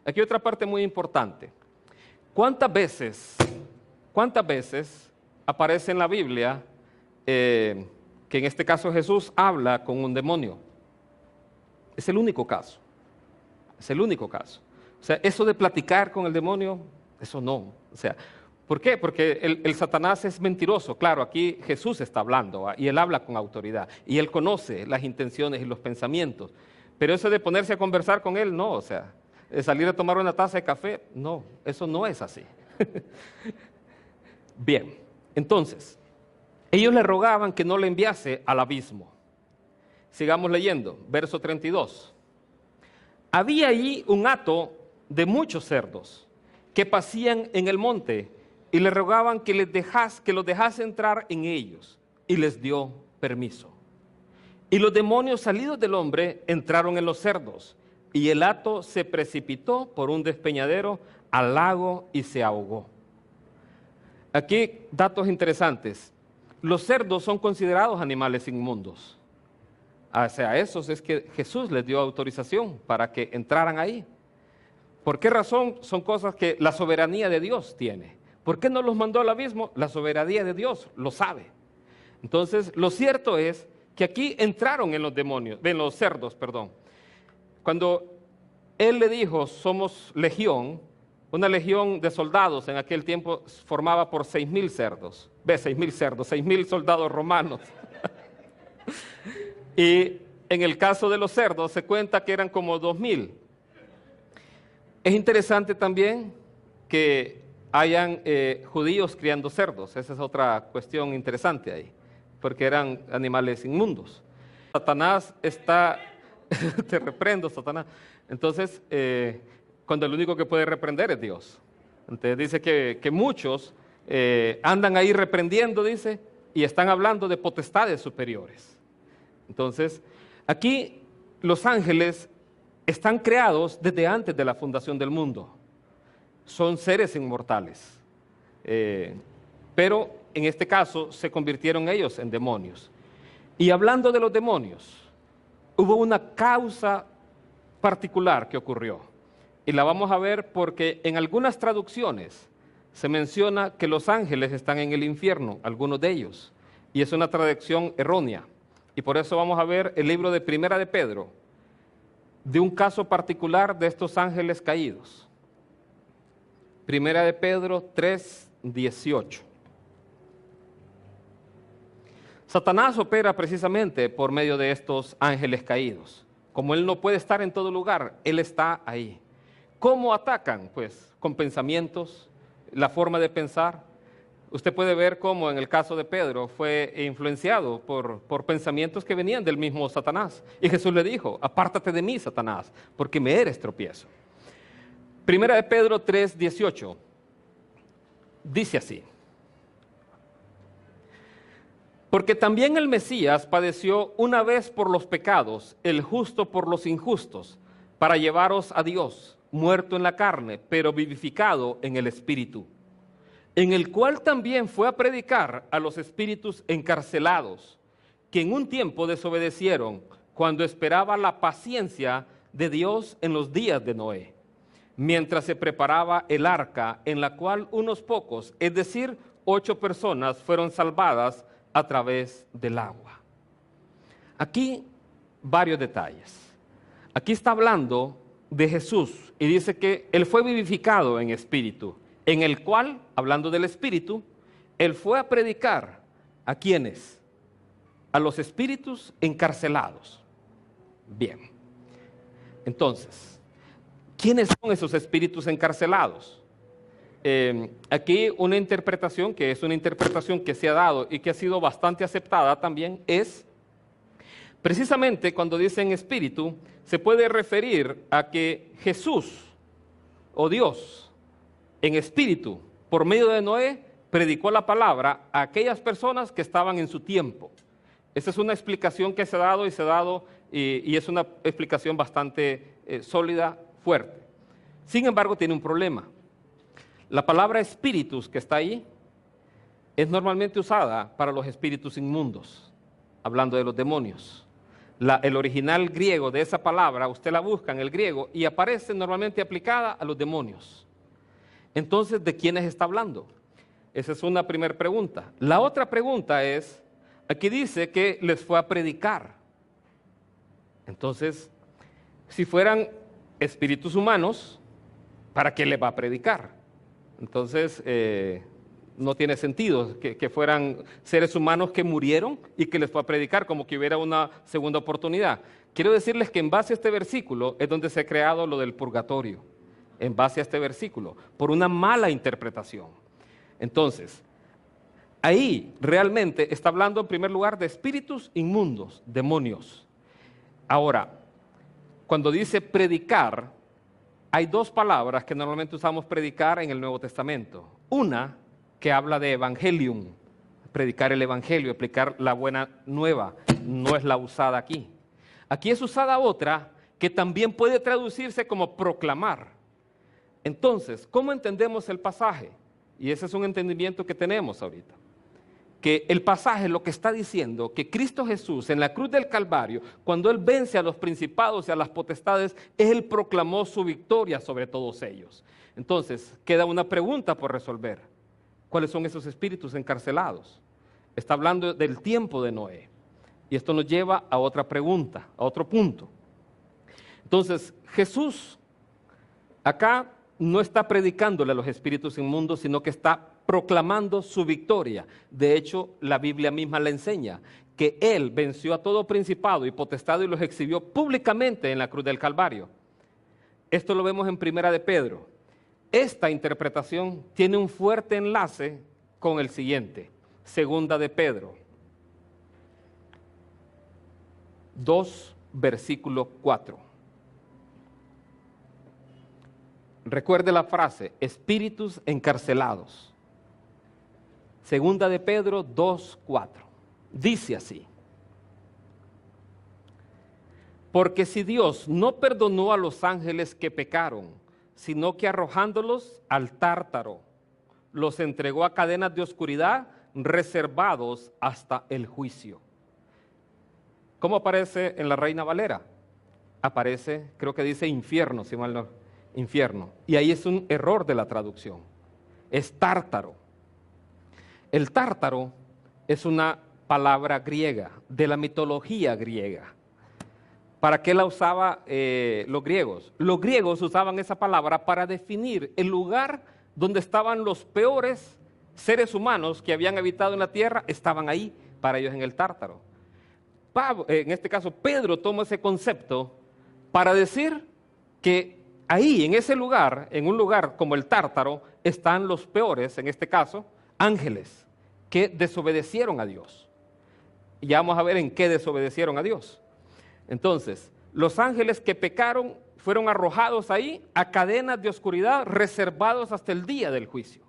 Aquí otra parte muy importante. ¿Cuántas veces aparece en la Biblia que en este caso Jesús habla con un demonio? Es el único caso. Es el único caso. O sea, eso de platicar con el demonio, eso no. O sea, ¿por qué? Porque el Satanás es mentiroso. Claro, aquí Jesús está hablando y él habla con autoridad. Y él conoce las intenciones y los pensamientos. Pero eso de ponerse a conversar con él, no. O sea, salir a tomar una taza de café, no. Eso no es así. Bien, entonces, ellos le rogaban que no le enviase al abismo. Sigamos leyendo, verso 32. Había allí un hato de muchos cerdos que pacían en el monte y le rogaban que los dejase entrar en ellos, y les dio permiso. Y los demonios salidos del hombre entraron en los cerdos, y el hato se precipitó por un despeñadero al lago y se ahogó. Aquí datos interesantes. Los cerdos son considerados animales inmundos. Hacia esos es que Jesús les dio autorización para que entraran ahí. ¿Por qué razón? Son cosas que la soberanía de Dios tiene. ¿Por qué no los mandó al abismo? La soberanía de Dios lo sabe. Entonces, lo cierto es que aquí entraron en los cerdos. Cuando Él le dijo, somos legión, una legión de soldados en aquel tiempo formaba por 6,000 cerdos. 6,000 cerdos, 6,000 soldados romanos. Y en el caso de los cerdos se cuenta que eran como 2,000. Es interesante también que hayan judíos criando cerdos. Esa es otra cuestión interesante ahí, porque eran animales inmundos. Satanás está... Te reprendo, Satanás. Entonces, cuando el único que puede reprender es Dios. Entonces dice que muchos andan ahí reprendiendo, dice, y están hablando de potestades superiores. Entonces, aquí los ángeles están creados desde antes de la fundación del mundo. Son seres inmortales. Pero en este caso se convirtieron ellos en demonios. Y hablando de los demonios, hubo una causa particular que ocurrió. Y la vamos a ver porque en algunas traducciones se menciona que los ángeles están en el infierno, algunos de ellos. Y es una traducción errónea. Y por eso vamos a ver el libro de Primera de Pedro, de un caso particular de estos ángeles caídos. Primera de Pedro 3:18. Satanás opera precisamente por medio de estos ángeles caídos. Como él no puede estar en todo lugar, él está ahí. ¿Cómo atacan? Pues con pensamientos, la forma de pensar. Usted puede ver cómo en el caso de Pedro fue influenciado por pensamientos que venían del mismo Satanás. Y Jesús le dijo, apártate de mí, Satanás, porque me eres tropiezo. Primera de Pedro 3:18 dice así. Porque también el Mesías padeció una vez por los pecados, el justo por los injustos, para llevaros a Dios, muerto en la carne, pero vivificado en el Espíritu, en el cual también fue a predicar a los espíritus encarcelados, que en un tiempo desobedecieron, cuando esperaba la paciencia de Dios en los días de Noé, mientras se preparaba el arca, en la cual unos pocos, es decir, 8 personas, fueron salvadas a través del agua. Aquí varios detalles. Aquí está hablando de Jesús y dice que Él fue vivificado en espíritu, en el cual, hablando del espíritu, Él fue a predicar ¿A quiénes? A los espíritus encarcelados. Bien. Entonces, ¿quiénes son esos espíritus encarcelados? Aquí una interpretación, que es una interpretación que se ha dado y que ha sido bastante aceptada también, es precisamente cuando dicen espíritu, se puede referir a que Jesús o Dios en espíritu, por medio de Noé, predicó la palabra a aquellas personas que estaban en su tiempo. Esa es una explicación que se ha dado y es una explicación bastante sólida, fuerte. Sin embargo, tiene un problema. La palabra espíritus que está ahí es normalmente usada para los espíritus inmundos, hablando de los demonios. El original griego de esa palabra, usted la busca en el griego y aparece normalmente aplicada a los demonios. Entonces, ¿de quiénes está hablando? Esa es una primera pregunta. La otra pregunta es, aquí dice que les fue a predicar. Entonces, si fueran espíritus humanos, ¿para qué les va a predicar? Entonces, no tiene sentido que fueran seres humanos que murieron y que les fue a predicar, como que hubiera una segunda oportunidad. Quiero decirles que en base a este versículo es donde se ha creado lo del purgatorio, en base a este versículo, por una mala interpretación. Entonces, ahí realmente está hablando en primer lugar de espíritus inmundos, demonios. Ahora, cuando dice predicar, hay dos palabras que normalmente usamos predicar en el Nuevo Testamento. Una que habla de evangelium, predicar el evangelio, explicar la buena nueva, no es la usada aquí. Aquí es usada otra que también puede traducirse como proclamar. Entonces, ¿cómo entendemos el pasaje? Y ese es un entendimiento que tenemos ahorita. Que el pasaje lo que está diciendo, que Cristo Jesús en la cruz del Calvario, cuando Él vence a los principados y a las potestades, Él proclamó su victoria sobre todos ellos. Entonces, queda una pregunta por resolver. ¿Cuáles son esos espíritus encarcelados? Está hablando del tiempo de Noé. Y esto nos lleva a otra pregunta, a otro punto. Entonces, Jesús acá no está predicándole a los espíritus inmundos, sino que está proclamando su victoria. De hecho, la Biblia misma la enseña, que Él venció a todo principado y potestad y los exhibió públicamente en la cruz del Calvario. Esto lo vemos en Primera de Pedro. Esta interpretación tiene un fuerte enlace con el siguiente, Segunda de Pedro 2, versículo 4. Recuerde la frase, espíritus encarcelados. Segunda de Pedro 2:4. Dice así: porque si Dios no perdonó a los ángeles que pecaron, sino que arrojándolos al Tártaro, los entregó a cadenas de oscuridad, reservados hasta el juicio. ¿Cómo aparece en la Reina Valera? Aparece, creo que dice infierno, si mal no, infierno. Y ahí es un error de la traducción. Es Tártaro. El Tártaro es una palabra griega, de la mitología griega. ¿Para qué la usaban los griegos? Los griegos usaban esa palabra para definir el lugar donde estaban los peores seres humanos que habían habitado en la tierra, estaban ahí, para ellos en el Tártaro. En este caso, Pedro toma ese concepto para decir que ahí, en ese lugar, en un lugar como el Tártaro, están los peores, en este caso, ángeles, que desobedecieron a Dios. Y ya vamos a ver en qué desobedecieron a Dios. Entonces, los ángeles que pecaron fueron arrojados ahí a cadenas de oscuridad, reservados hasta el día del juicio.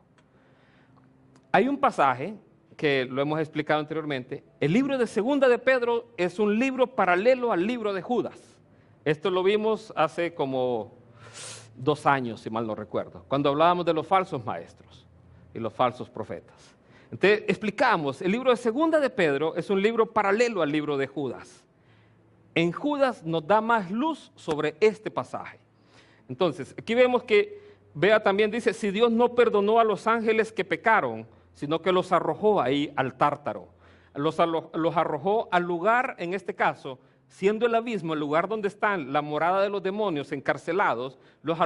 Hay un pasaje que lo hemos explicado anteriormente. El libro de Segunda de Pedro es un libro paralelo al libro de Judas. Esto lo vimos hace como 2 años, si mal no recuerdo, cuando hablábamos de los falsos maestros y los falsos profetas. Entonces, explicamos, el libro de Segunda de Pedro es un libro paralelo al libro de Judas. En Judas nos da más luz sobre este pasaje. Entonces, aquí vemos que, vea también dice, si Dios no perdonó a los ángeles que pecaron, sino que los arrojó ahí al Tártaro. Los arrojó al lugar, en este caso, siendo el abismo el lugar donde están la morada de los demonios encarcelados, los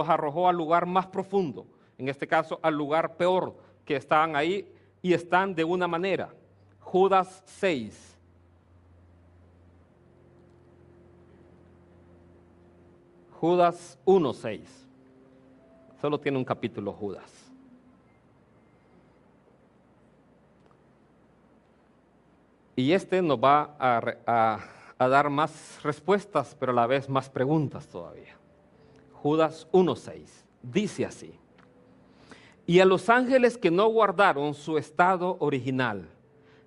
arrojó al lugar más profundo, en este caso al lugar peor, que estaban ahí y están de una manera. Judas 6. Judas 1:6. Solo tiene un capítulo Judas. Y este nos va a dar más respuestas, pero a la vez más preguntas todavía. Judas 1:6. Dice así: y a los ángeles que no guardaron su estado original,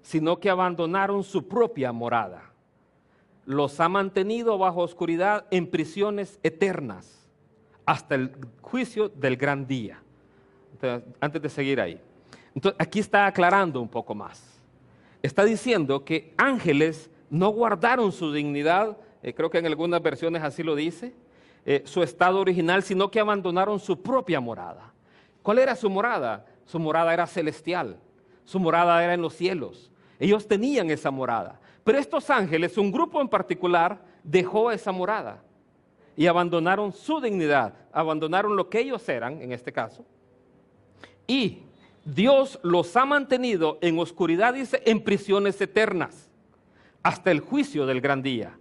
sino que abandonaron su propia morada, los ha mantenido bajo oscuridad en prisiones eternas, hasta el juicio del gran día. Entonces, antes de seguir ahí, entonces, aquí está aclarando un poco más. Está diciendo que ángeles no guardaron su dignidad, creo que en algunas versiones así lo dice, su estado original, sino que abandonaron su propia morada. ¿Cuál era su morada? Su morada era celestial, su morada era en los cielos. Ellos tenían esa morada. Pero estos ángeles, un grupo en particular, dejó esa morada y abandonaron su dignidad, abandonaron lo que ellos eran, en este caso, y Dios los ha mantenido en oscuridad, dice, en prisiones eternas, hasta el juicio del gran día.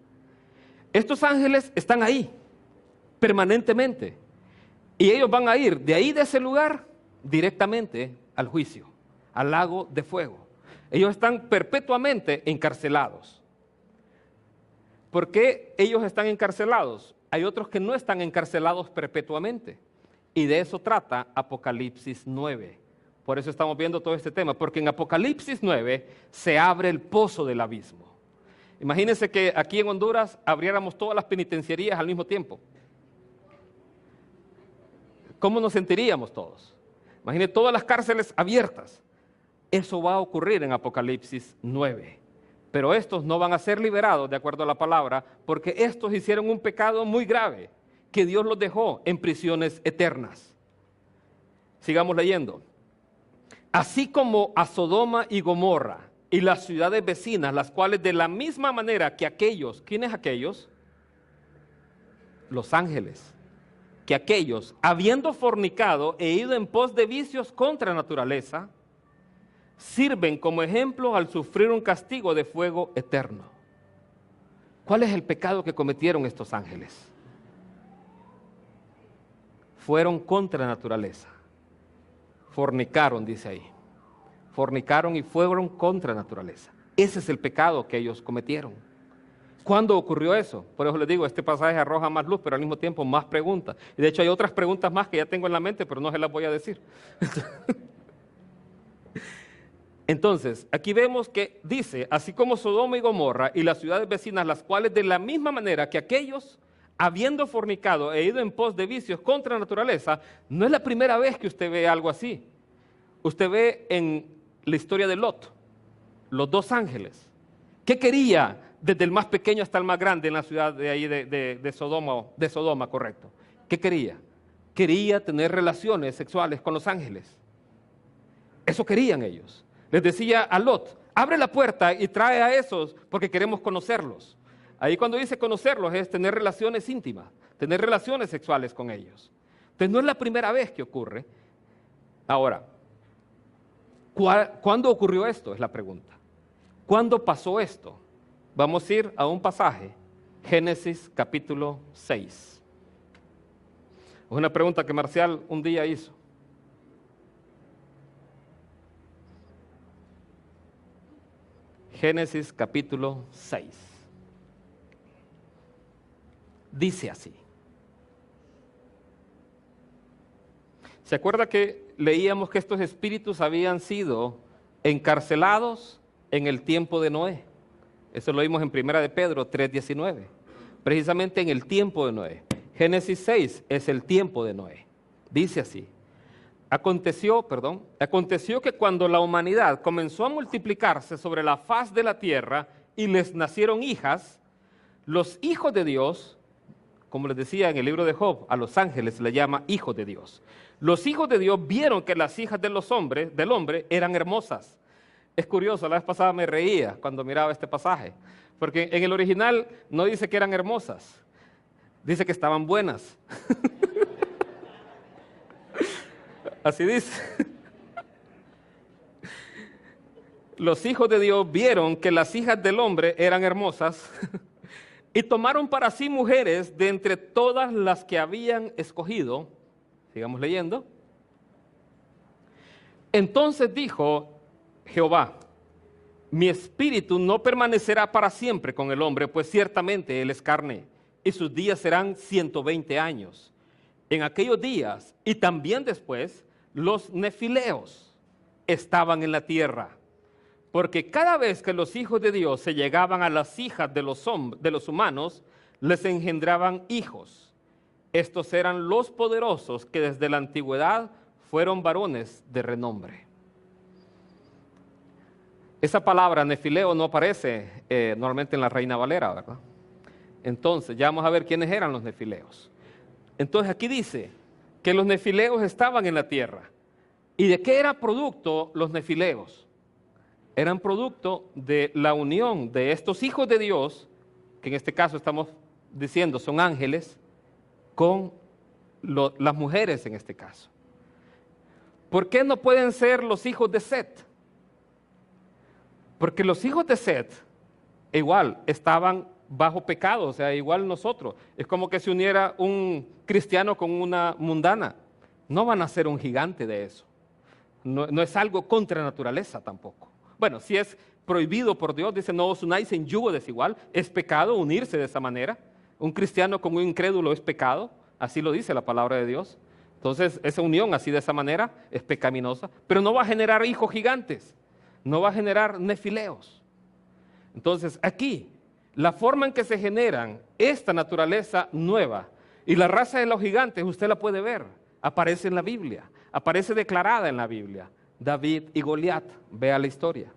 Estos ángeles están ahí, permanentemente, y ellos van a ir de ahí, de ese lugar, directamente al juicio, al lago de fuego. Ellos están perpetuamente encarcelados. ¿Por qué ellos están encarcelados? Hay otros que no están encarcelados perpetuamente, y de eso trata Apocalipsis 9. Por eso estamos viendo todo este tema, porque en Apocalipsis 9 se abre el pozo del abismo. Imagínense que aquí en Honduras abriéramos todas las penitenciarías al mismo tiempo. ¿Cómo nos sentiríamos todos? Imagínense todas las cárceles abiertas. Eso va a ocurrir en Apocalipsis 9. Pero estos no van a ser liberados, de acuerdo a la palabra, porque estos hicieron un pecado muy grave, que Dios los dejó en prisiones eternas. Sigamos leyendo. Así como a Sodoma y Gomorra y las ciudades vecinas, las cuales de la misma manera que aquellos, ¿quiénes aquellos? Los ángeles. Que aquellos, habiendo fornicado e ido en pos de vicios contra naturaleza, sirven como ejemplo al sufrir un castigo de fuego eterno. ¿Cuál es el pecado que cometieron estos ángeles? Fueron contra naturaleza. Fornicaron, dice ahí. Fornicaron y fueron contra naturaleza. Ese es el pecado que ellos cometieron. ¿Cuándo ocurrió eso? Por eso les digo, este pasaje arroja más luz, pero al mismo tiempo más preguntas. Y de hecho hay otras preguntas más que ya tengo en la mente, pero no se las voy a decir. Entonces, aquí vemos que dice, así como Sodoma y Gomorra y las ciudades vecinas, las cuales de la misma manera que aquellos, habiendo fornicado e ido en pos de vicios contra naturaleza, no es la primera vez que usted ve algo así. Usted ve en la historia de Lot, los dos ángeles. ¿Qué quería desde el más pequeño hasta el más grande en la ciudad de ahí de Sodoma, correcto? ¿Qué quería? Quería tener relaciones sexuales con los ángeles. Eso querían ellos. Les decía a Lot, abre la puerta y trae a esos porque queremos conocerlos. Ahí cuando dice conocerlos es tener relaciones íntimas, tener relaciones sexuales con ellos. Entonces no es la primera vez que ocurre. Ahora, ¿cuándo ocurrió esto? Es la pregunta. ¿Cuándo pasó esto? Vamos a ir a un pasaje, Génesis capítulo 6. Es una pregunta que Marcial un día hizo. Génesis capítulo 6. Dice así. ¿Se acuerda que leíamos que estos espíritus habían sido encarcelados en el tiempo de Noé? Eso lo vimos en 1 de Pedro 3:19. Precisamente en el tiempo de Noé. Génesis 6 es el tiempo de Noé. Dice así. Aconteció que cuando la humanidad comenzó a multiplicarse sobre la faz de la tierra y les nacieron hijas, los hijos de Dios, como les decía en el libro de Job, a los ángeles se les llama hijos de Dios. Los hijos de Dios vieron que las hijas del hombre eran hermosas. Es curioso, la vez pasada me reía cuando miraba este pasaje, porque en el original no dice que eran hermosas, dice que estaban buenas. Así dice. los hijos de Dios vieron que las hijas del hombre eran hermosas y tomaron para sí mujeres de entre todas las que habían escogido. Sigamos leyendo. Entonces dijo Jehová: mi espíritu no permanecerá para siempre con el hombre, pues ciertamente él es carne, y sus días serán 120 años. En aquellos días y también después, los nefileos estaban en la tierra, porque cada vez que los hijos de Dios se llegaban a las hijas de los humanos, les engendraban hijos. Estos eran los poderosos que desde la antigüedad fueron varones de renombre. Esa palabra nefileo no aparece normalmente en la Reina Valera, ¿verdad? Entonces, ya vamos a ver quiénes eran los nefileos. Entonces aquí dice que los nefileos estaban en la tierra. ¿Y de qué era producto los nefileos? Eran producto de la unión de estos hijos de Dios, que en este caso estamos diciendo son ángeles, con las mujeres en este caso. ¿Por qué no pueden ser los hijos de Set? Porque los hijos de Set igual estaban bajo pecado, o sea, igual nosotros. Es como que se uniera un cristiano con una mundana. No van a ser un gigante de eso. No es algo contra naturaleza tampoco. Bueno, si es prohibido por Dios, dice no os unáis en yugo desigual, es pecado unirse de esa manera. Un cristiano con un incrédulo es pecado, así lo dice la palabra de Dios. Entonces, esa unión así de esa manera es pecaminosa, pero no va a generar hijos gigantes, no va a generar nefileos. Entonces, aquí, la forma en que se generan esta naturaleza nueva y la raza de los gigantes, usted la puede ver, aparece en la Biblia, aparece declarada en la Biblia. David y Goliat, vea la historia.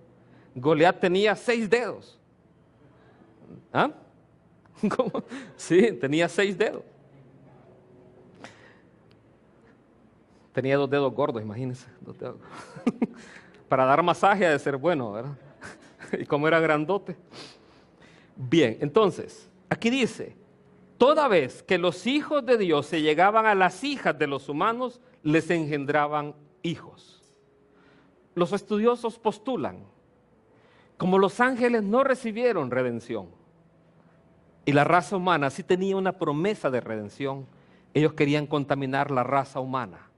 Goliat tenía 6 dedos. ¿Ah? ¿Cómo? Sí, tenía 6 dedos. Tenía 2 dedos gordos, imagínense. 2 dedos. Para dar masaje ha de ser bueno, ¿verdad? Y como era grandote. Bien, entonces, aquí dice, toda vez que los hijos de Dios se llegaban a las hijas de los humanos, les engendraban hijos. Los estudiosos postulan, como los ángeles no recibieron redención, y la raza humana sí tenía una promesa de redención, ellos querían contaminar la raza humana,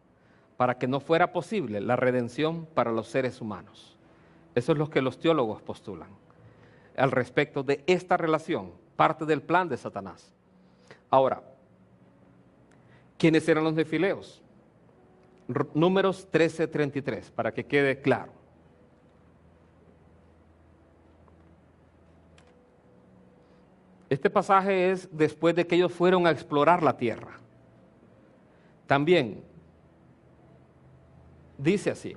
para que no fuera posible la redención para los seres humanos. Eso es lo que los teólogos postulan al respecto de esta relación, parte del plan de Satanás. Ahora, ¿quiénes eran los nefileos? Números 13:33, para que quede claro. Este pasaje es después de que ellos fueron a explorar la tierra. También dice así: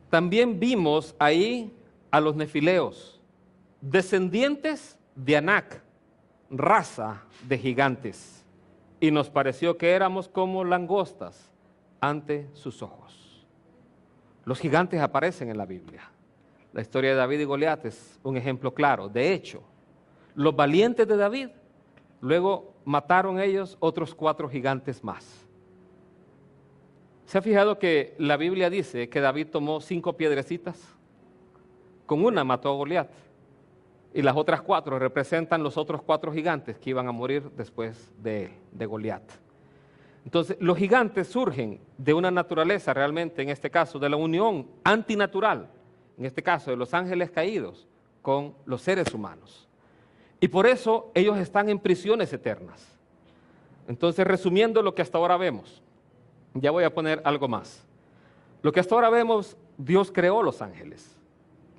también vimos ahí a los nefileos, descendientes de Anac, raza de gigantes, y nos pareció que éramos como langostas ante sus ojos. Los gigantes aparecen en la Biblia. La historia de David y Goliat es un ejemplo claro. De hecho, los valientes de David, luego mataron ellos otros 4 gigantes más. ¿Se ha fijado que la Biblia dice que David tomó 5 piedrecitas? Con una mató a Goliat. Y las otras 4 representan los otros 4 gigantes que iban a morir después de él, de Goliat. Entonces, los gigantes surgen de una naturaleza realmente, en este caso, de la unión antinatural, en este caso, de los ángeles caídos con los seres humanos. Y por eso ellos están en prisiones eternas. Entonces, resumiendo lo que hasta ahora vemos, ya voy a poner algo más. Lo que hasta ahora vemos, Dios creó los ángeles,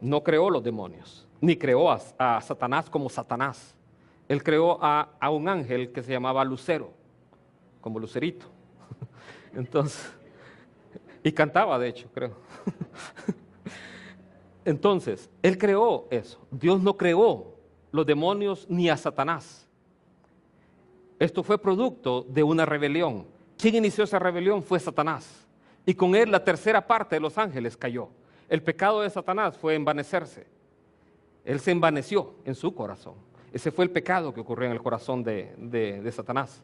no creó los demonios, ni creó a Satanás como Satanás. Él creó a un ángel que se llamaba Lucero, como Lucerito. Entonces, y cantaba de hecho, creo. Entonces, Él creó eso. Dios no creó los demonios ni a Satanás. Esto fue producto de una rebelión. ¿Quién inició esa rebelión? Fue Satanás. Y con él la tercera parte de los ángeles cayó. El pecado de Satanás fue envanecerse. Él se envaneció en su corazón. Ese fue el pecado que ocurrió en el corazón de Satanás.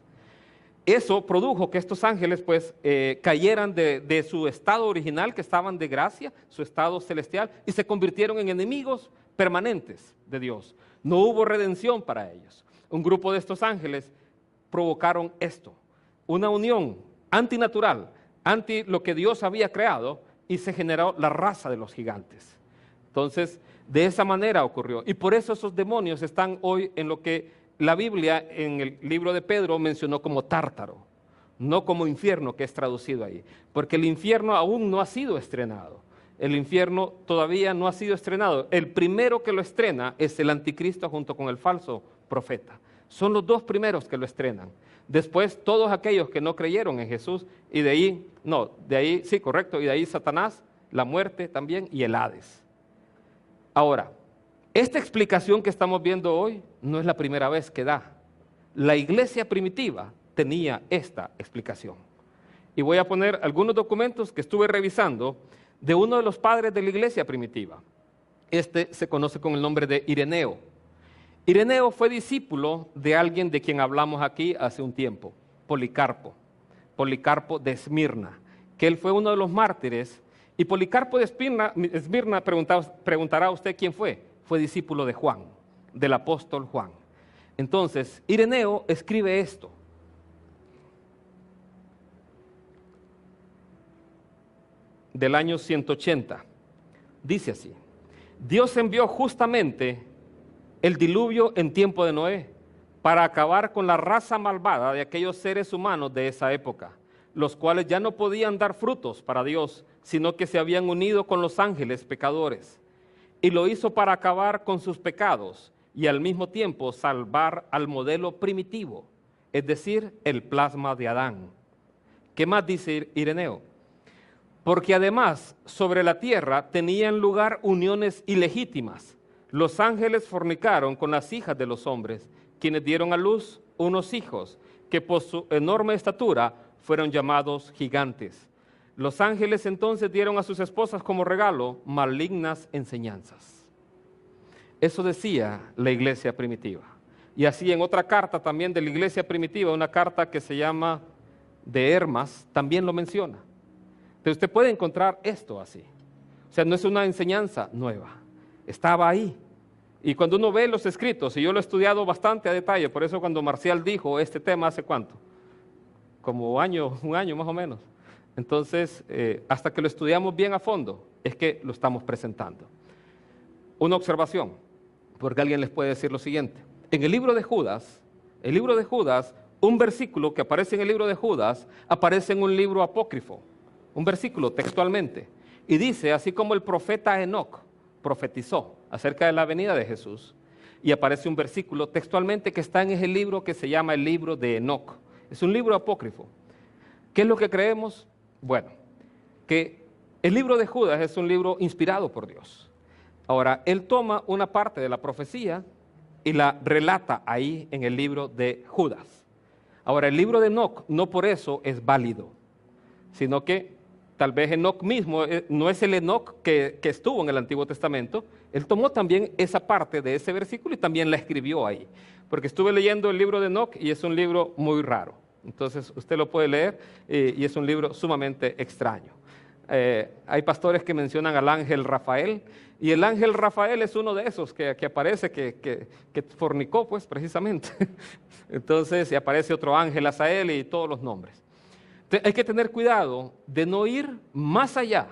eso produjo que estos ángeles pues cayeran de su estado original, que estaban de gracia, su estado celestial, y se convirtieron en enemigos permanentes de Dios. No hubo redención para ellos. Un grupo de estos ángeles provocaron esto, una unión antinatural, anti lo que Dios había creado, y se generó la raza de los gigantes. Entonces, de esa manera ocurrió. Y por eso esos demonios están hoy en lo que la Biblia, en el libro de Pedro, mencionó como Tártaro, no como infierno, que es traducido ahí. Porque el infierno aún no ha sido estrenado. El infierno todavía no ha sido estrenado. El primero que lo estrena es el anticristo junto con el falso profeta. Son los dos primeros que lo estrenan. Después todos aquellos que no creyeron en Jesús, y de ahí, sí, correcto, y de ahí Satanás, la muerte también, y el Hades. Ahora, esta explicación que estamos viendo hoy no es la primera vez que da. La iglesia primitiva tenía esta explicación. Y voy a poner algunos documentos que estuve revisando de uno de los padres de la iglesia primitiva. Este se conoce con el nombre de Ireneo. Ireneo fue discípulo de alguien de quien hablamos aquí hace un tiempo, Policarpo de Esmirna, que él fue uno de los mártires. Y Policarpo de Esmirna, preguntará a usted quién fue. Fue discípulo de Juan, del apóstol Juan. Entonces, Ireneo escribe esto. Del año 180. Dice así: Dios envió justamente el diluvio en tiempo de Noé para acabar con la raza malvada de aquellos seres humanos de esa época, los cuales ya no podían dar frutos para Dios, sino que se habían unido con los ángeles pecadores. Y lo hizo para acabar con sus pecados y al mismo tiempo salvar al modelo primitivo, es decir, el plasma de Adán. ¿Qué más dice Ireneo? Porque además sobre la tierra tenían lugar uniones ilegítimas. Los ángeles fornicaron con las hijas de los hombres, quienes dieron a luz unos hijos, que por su enorme estatura fueron llamados gigantes. Los ángeles entonces dieron a sus esposas como regalo malignas enseñanzas. Eso decía la iglesia primitiva. Y así en otra carta también de la iglesia primitiva, una carta que se llama de Hermas, también lo menciona. Pero usted puede encontrar esto así. O sea, no es una enseñanza nueva. Estaba ahí. Y cuando uno ve los escritos, y yo lo he estudiado bastante a detalle, por eso cuando Marcial dijo este tema hace ¿cuánto? Como un año más o menos. Entonces, hasta que lo estudiamos bien a fondo, es que lo estamos presentando. Una observación, porque alguien les puede decir lo siguiente. En el libro de Judas, un versículo que aparece en el libro de Judas, aparece en un libro apócrifo, un versículo textualmente, y dice, así como el profeta Enoc profetizó acerca de la venida de Jesús, y aparece un versículo textualmente que está en ese libro que se llama el libro de Enoc. Es un libro apócrifo. ¿Qué es lo que creemos? Bueno, que el libro de Judas es un libro inspirado por Dios. Ahora, él toma una parte de la profecía y la relata ahí en el libro de Judas. Ahora, el libro de Enoc no por eso es válido, sino que tal vez Enoc mismo no es el Enoc que estuvo en el Antiguo Testamento. Él tomó también esa parte de ese versículo y también la escribió ahí. Porque estuve leyendo el libro de Enoc y es un libro muy raro. Entonces usted lo puede leer y es un libro sumamente extraño. Hay pastores que mencionan al ángel Rafael, y el ángel Rafael es uno de esos que aparece, que fornicó pues precisamente. Entonces y aparece otro ángel Azael y todos los nombres. Hay que tener cuidado de no ir más allá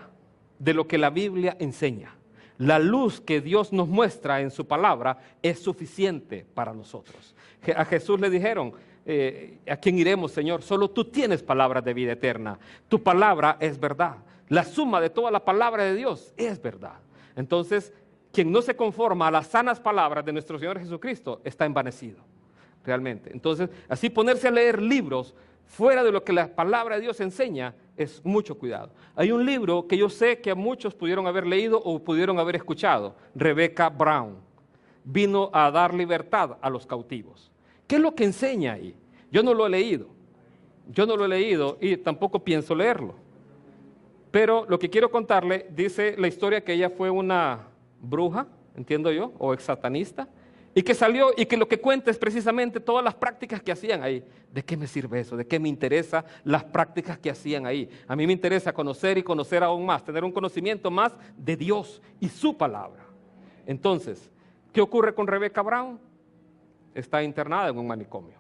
de lo que la Biblia enseña. La luz que Dios nos muestra en su palabra es suficiente para nosotros. A Jesús le dijeron, ¿a quién iremos, Señor? Solo tú tienes palabras de vida eterna. Tu palabra es verdad. La suma de toda la palabra de Dios es verdad. Entonces, quien no se conforma a las sanas palabras de nuestro Señor Jesucristo está envanecido, realmente. Entonces, así ponerse a leer libros fuera de lo que la palabra de Dios enseña es mucho cuidado. Hay un libro que yo sé que a muchos pudieron haber leído o pudieron haber escuchado, Rebecca Brown, vino a dar libertad a los cautivos. ¿Qué es lo que enseña ahí? Yo no lo he leído y tampoco pienso leerlo. Pero lo que quiero contarle, dice la historia que ella fue una bruja, entiendo yo, o ex satanista, Y que salió y que lo que cuenta es precisamente todas las prácticas que hacían ahí. ¿De qué me sirve eso? ¿De qué me interesa las prácticas que hacían ahí? A mí me interesa conocer y conocer aún más, tener un conocimiento más de Dios y su palabra. Entonces, ¿qué ocurre con Rebecca Brown? Está internada en un manicomio.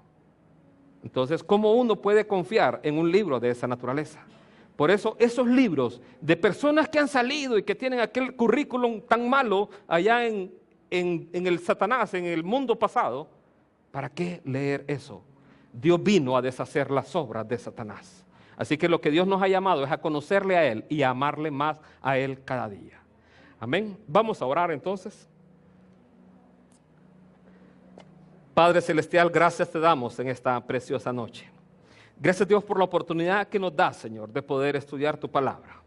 Entonces, ¿cómo uno puede confiar en un libro de esa naturaleza? Por eso, esos libros de personas que han salido y que tienen aquel currículum tan malo allá en el Satanás, en el mundo pasado, ¿para qué leer eso? Dios vino a deshacer las obras de Satanás. Así que lo que Dios nos ha llamado es a conocerle a Él y a amarle más a Él cada día. Amén. Vamos a orar entonces. Padre Celestial, gracias te damos en esta preciosa noche. Gracias Dios por la oportunidad que nos da, Señor, de poder estudiar tu palabra.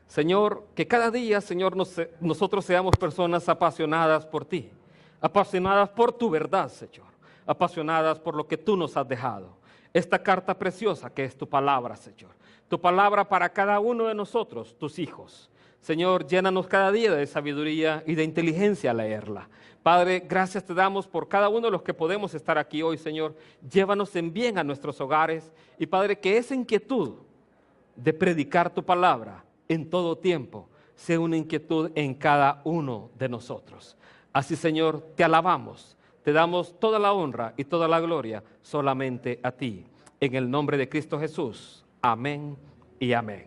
Señor, que cada día, Señor, nosotros seamos personas apasionadas por ti, apasionadas por tu verdad, Señor, apasionadas por lo que tú nos has dejado. Esta carta preciosa que es tu palabra, Señor, tu palabra para cada uno de nosotros, tus hijos. Señor, llénanos cada día de sabiduría y de inteligencia al leerla. Padre, gracias te damos por cada uno de los que podemos estar aquí hoy, Señor. Llévanos en bien a nuestros hogares y, Padre, que esa inquietud de predicar tu palabra en todo tiempo sea una inquietud en cada uno de nosotros. Así, Señor, te alabamos, te damos toda la honra y toda la gloria solamente a ti. En el nombre de Cristo Jesús. Amén y amén.